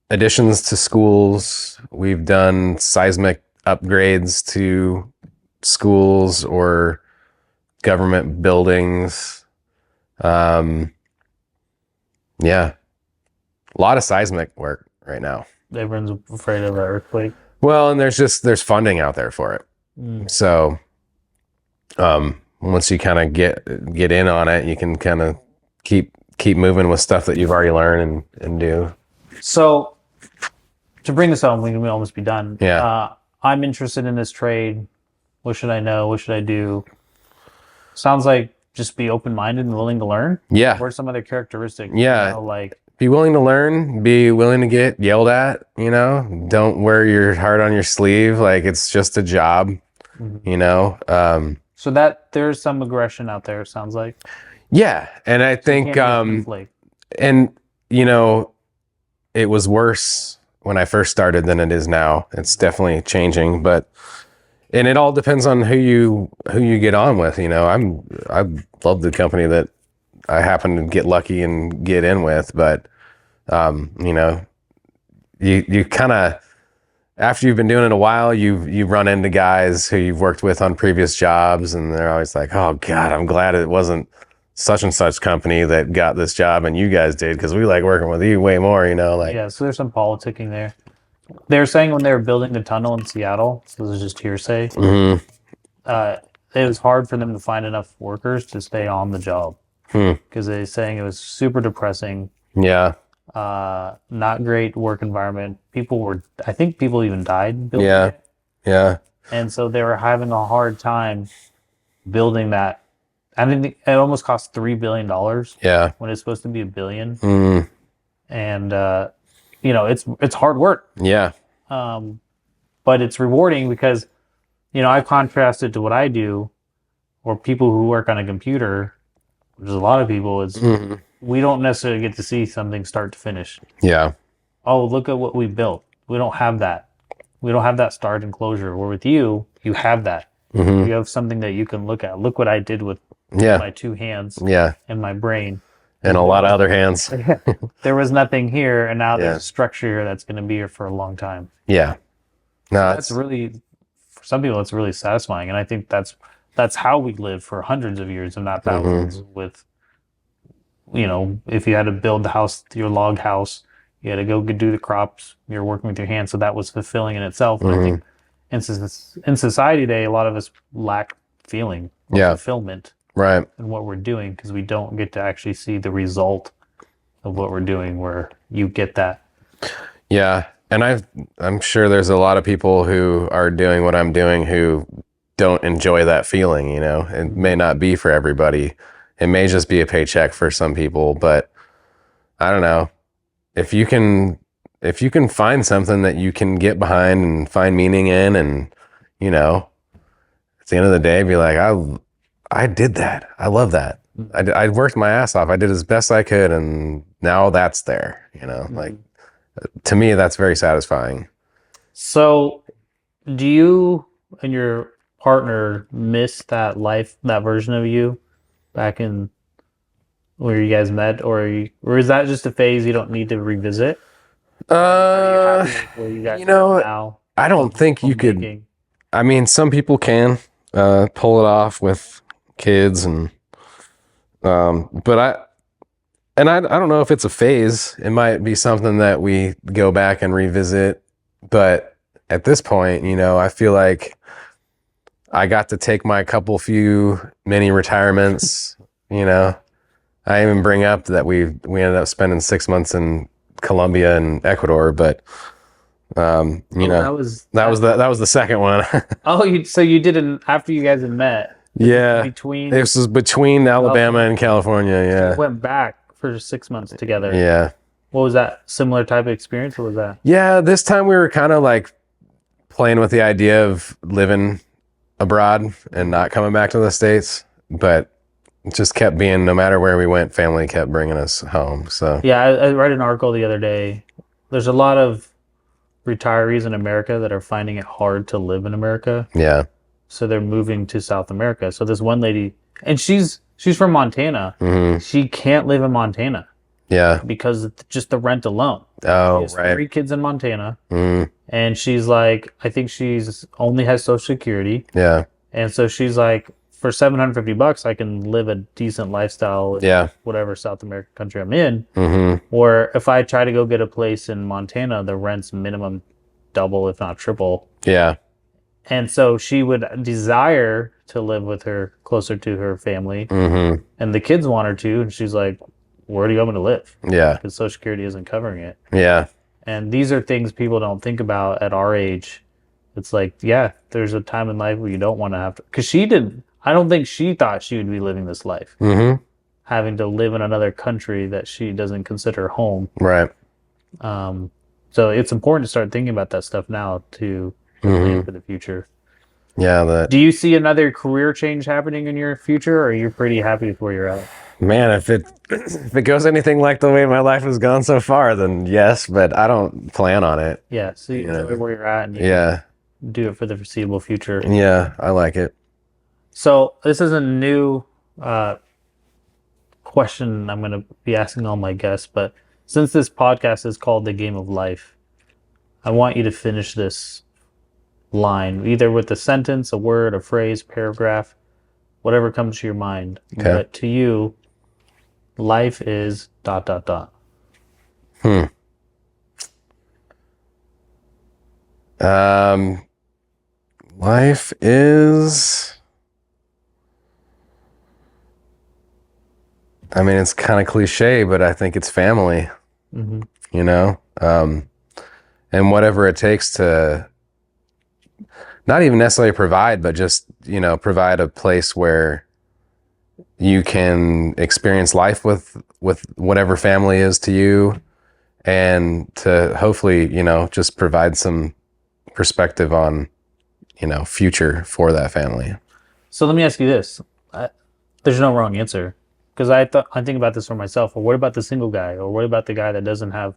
additions to schools. We've done seismic upgrades to schools or government buildings. Yeah, a lot of seismic work right now. Everyone's afraid of an earthquake. Well, and there's funding out there for it. So, once you kind of get in on it, you can kind of keep moving with stuff that you've already learned and do. So, to bring this home, we can almost be done. Yeah. I'm interested in this trade. What should I know? What should I do? Sounds like just be open-minded and willing to learn. Yeah. What are some other characteristics? Yeah. Like be willing to learn, be willing to get yelled at, don't wear your heart on your sleeve. Like it's just a job, So that there's some aggression out there, it sounds like. Yeah. And I think, it was worse when I first started than it is now. It's definitely changing, and it all depends on who you get on with. I love the company that I happen to get lucky and get in with, but you kind of, after you've been doing it a while, you run into guys who you've worked with on previous jobs, and they're always like, "Oh God, I'm glad it wasn't such and such company that got this job and you guys did, because we like working with you way more." Yeah, so there's some politicking there. They were saying when they were building the tunnel in Seattle, so this is just hearsay, it was hard for them to find enough workers to stay on the job, because they're saying it was super depressing. Yeah. Not great work environment. I think people even died building it. Yeah. And so they were having a hard time building that. I think it almost cost $3 billion. Yeah. When it's supposed to be $1 billion. And it's hard work. Yeah. But it's rewarding because, I've contrasted to what I do, or people who work on a computer, which is a lot of people, we don't necessarily get to see something start to finish. Yeah. Oh, look at what we built. We don't have that. We don't have that start and closure. Where with you have that. You have something that you can look at. Look what I did with my two hands and my brain. And a lot of other hands. There was nothing here, and now there's a structure here that's going to be here for a long time. Yeah. No, that's really, for some people, it's really satisfying. And I think that's how we lived for hundreds of years, if not thousands, with, if you had to build the house, your log house, you had to go do the crops, you're working with your hands. So that was fulfilling in itself. And I think in society today, a lot of us lack feeling or fulfillment. Right. In what we're doing, because we don't get to actually see the result of what we're doing, where you get that. Yeah. And I'm sure there's a lot of people who are doing what I'm doing who don't enjoy that feeling, It may not be for everybody. It may just be a paycheck for some people, but I don't know. If you can find something that you can get behind and find meaning in, and, at the end of the day, be like, I did that. I love that. I worked my ass off. I did as best I could, and now that's there, like, to me, that's very satisfying. So do you and your partner miss that version of you back in where you guys met, or is that just a phase you don't need to revisit? I don't think you could. I mean, some people can pull it off with kids, but I don't know if it's a phase. It might be something that we go back and revisit, but at this point, I feel like I got to take my few mini retirements. I even bring up that we ended up spending 6 months in Colombia and Ecuador, but that was the second one. So you didn't, after you guys had met? Yeah, between this was between Alabama and California. Yeah, so you went back for 6 months together. Yeah. What was that? Similar type of experience? What was that? Yeah, this time we were kind of like playing with the idea of living abroad and not coming back to the States, but it just kept being, no matter where we went, family kept bringing us home. So yeah, I read an article the other day. There's a lot of retirees in America that are finding it hard to live in America. Yeah. So they're moving to South America. So this one lady, and she's from Montana. Mm-hmm. She can't live in Montana. Yeah. Because just the rent alone. Oh, she has right. 3 kids in Montana. Mm-hmm. And she's like, I think she's only has Social Security. Yeah. And so she's like, for $750, I can live a decent lifestyle in whatever South American country I'm in. Mm-hmm. Or if I try to go get a place in Montana, the rent's minimum double, if not triple. Yeah. And so she would desire to live with her, closer to her family. Mm-hmm. And the kids want her to. And she's like, where do you want me to live? Yeah. Because Social Security isn't covering it. Yeah. And these are things people don't think about at our age. It's like, yeah, there's a time in life where you don't want to have to. Because I don't think she thought she would be living this life. Mm-hmm. Having to live in another country that she doesn't consider home. Right. So it's important to start thinking about that stuff now to plan for the future. Yeah. Do you see another career change happening in your future, or are you pretty happy with where you're at? Man, if it goes anything like the way my life has gone so far, then yes, but I don't plan on it. Yeah, so you enjoy where you're at and you do it for the foreseeable future. Yeah, I like it. So this is a new question I'm going to be asking all my guests, but since this podcast is called The Game of Life, I want you to finish this line, either with a sentence, a word, a phrase, paragraph, whatever comes to your mind. Okay. But to you, life is ... Life is... I mean, it's kind of cliche, but I think it's family, and whatever it takes to not even necessarily provide, but just, provide a place where you can experience life with whatever family is to you, and to hopefully, just provide some perspective on, future for that family. So let me ask you this. There's no wrong answer. Because I think about this for myself. Or what about the single guy? Or what about the guy that doesn't have...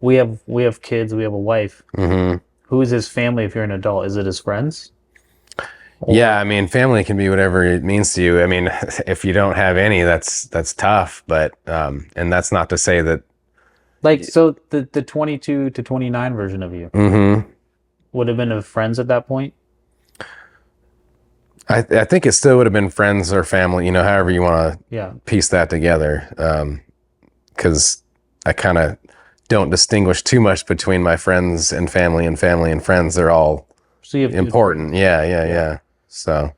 We have kids. We have a wife. Mm-hmm. Who is his family if you're an adult? Is it his friends? Yeah, I mean, family can be whatever it means to you. I mean, if you don't have any, that's tough. But and that's not to say that... Like, so the 22 to 29 version of you would have been of friends at that point? I think it still would have been friends or family, however you want to piece that together. Because I kind of don't distinguish too much between my friends and family and friends. They're all important. Yeah. So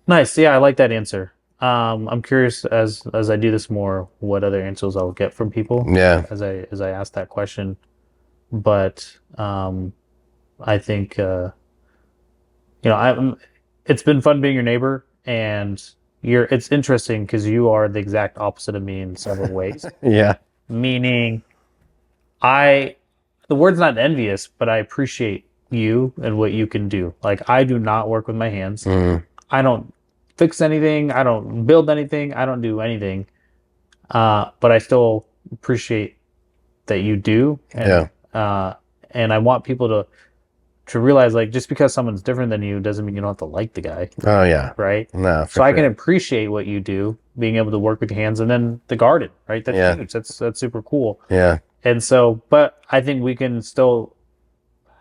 nice. Yeah, I like that answer. I'm curious as I do this more, what other answers I'll get from people. Yeah. As I ask that question, but I think it's been fun being your neighbor, and it's interesting because you are the exact opposite of me in several ways. Yeah. Meaning, the word's not envious, but I appreciate you and what you can do. Like, I do not work with my hands. Mm-hmm. I don't fix anything. I don't build anything. I don't do anything. But I still appreciate that you do. And, and I want people to realize, like, just because someone's different than you doesn't mean you don't have to like the guy. Oh, yeah. Right? No, so I can appreciate what you do, being able to work with your hands, and then the garden, right? That's huge. That's super cool. Yeah. And so, but I think we can still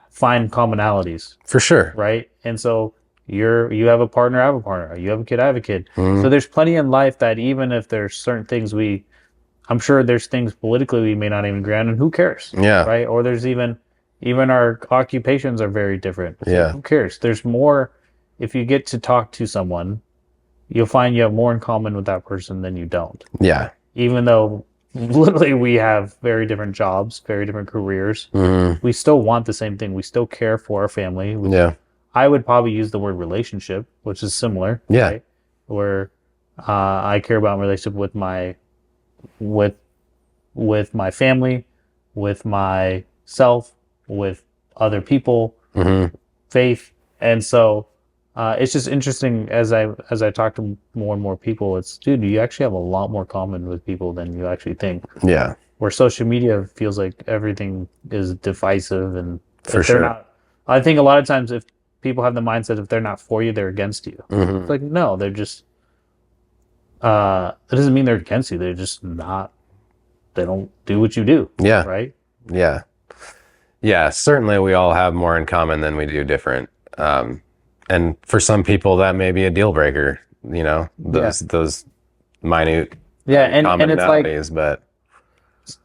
find commonalities. For sure. Right? And so you have a partner, I have a partner. You have a kid, I have a kid. Mm-hmm. So there's plenty in life that even if there's certain things I'm sure there's things politically we may not even agree on, and who cares? Yeah. Right? Or there's even Even our occupations are very different. So Yeah. who cares? There's more. If you get to talk to someone, you'll find you have more in common with that person than you don't. Yeah. Even though literally we have very different jobs, very different careers, Mm-hmm. we still want the same thing. We still care for our family. Yeah. I would probably use the word relationship, which is similar. Yeah. Right? Where I care about my relationship with my family, with myself, with other people, Mm-hmm. faith, and so it's just interesting as I talk to more and more people. It's dude, you actually have a lot more common with people than you actually think. Yeah. Where social media feels like everything is divisive, and For if they're sure. not, I think a lot of times if people have the mindset if they're not for you, they're against you. Mm-hmm. It's like no, they're just. That doesn't mean they're against you. They're just not. They don't do what you do. Yeah. Right. Yeah. Yeah. Certainly, we all have more in common than we do different. And for some people, that may be a deal breaker. You know, those minute Yeah, and it's like commonalities, but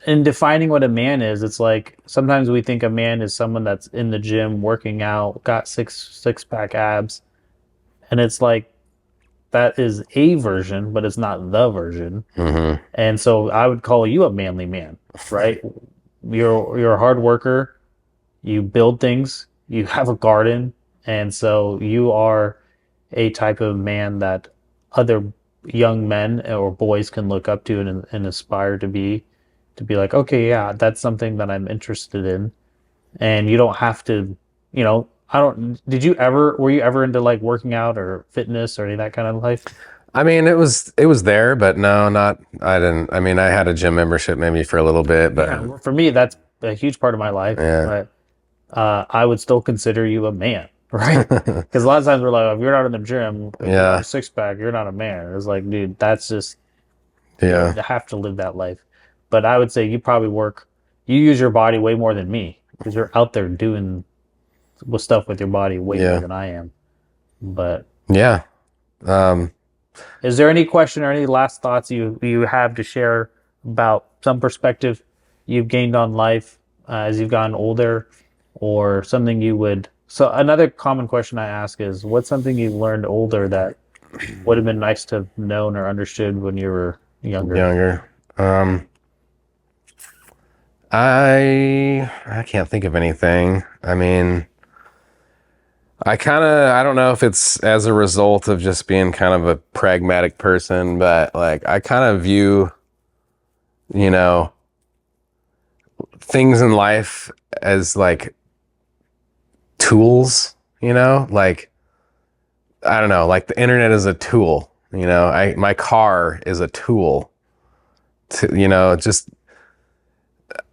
in defining what a man is, it's like sometimes we think a man is someone that's in the gym working out, got six pack abs, and it's like that is a version, but it's not the version. mm-hmm. And so I would call you a manly man, right? You're a hard worker. You build things. You have a garden, and so you are a type of man that other young men or boys can look up to and aspire to be like, okay, yeah, that's something that I'm interested in. And you don't have to, were you ever into like working out or fitness or any of that kind of life? I mean, it was there, but no, I didn't. I mean, I had a gym membership maybe for a little bit, but Yeah, for me, that's a huge part of my life. Yeah. But I would still consider you a man, right? Because a lot of times we're like, if you're not in the gym, if you have a six pack, you're not a man. It's like, dude, that's just you have to live that life. But I would say you use your body way more than me because you're out there doing stuff with your body way more than I am. But yeah. Is there any question or any last thoughts you have to share about some perspective you've gained on life as you've gotten older, or something you would? So another common question I ask is, what's something you've learned older that would have been nice to have known or understood when you were younger? I can't think of anything. I mean, I don't know if it's as a result of just being kind of a pragmatic person, but like I kind of view, things in life as like tools, like, I don't know, like the internet is a tool, my car is a tool to, just,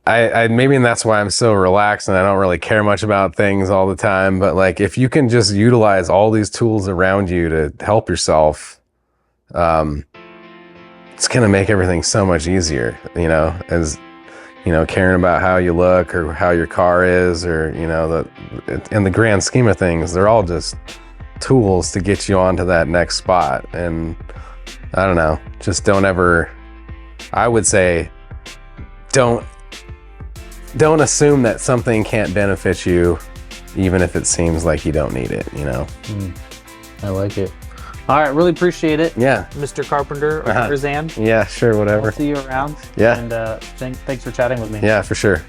I maybe that's why I'm so relaxed and I don't really care much about things all the time. But like, if you can just utilize all these tools around you to help yourself, it's going to make everything so much easier, as, caring about how you look or how your car is, or, in the grand scheme of things, they're all just tools to get you onto that next spot. And I don't know, just I would say, don't assume that something can't benefit you, even if it seems like you don't need it, I like it. All right, really appreciate it. Yeah. Mr. Carpenter or Tarzan. Yeah, sure, whatever. I'll see you around. Yeah. And thanks for chatting with me. Yeah, for sure.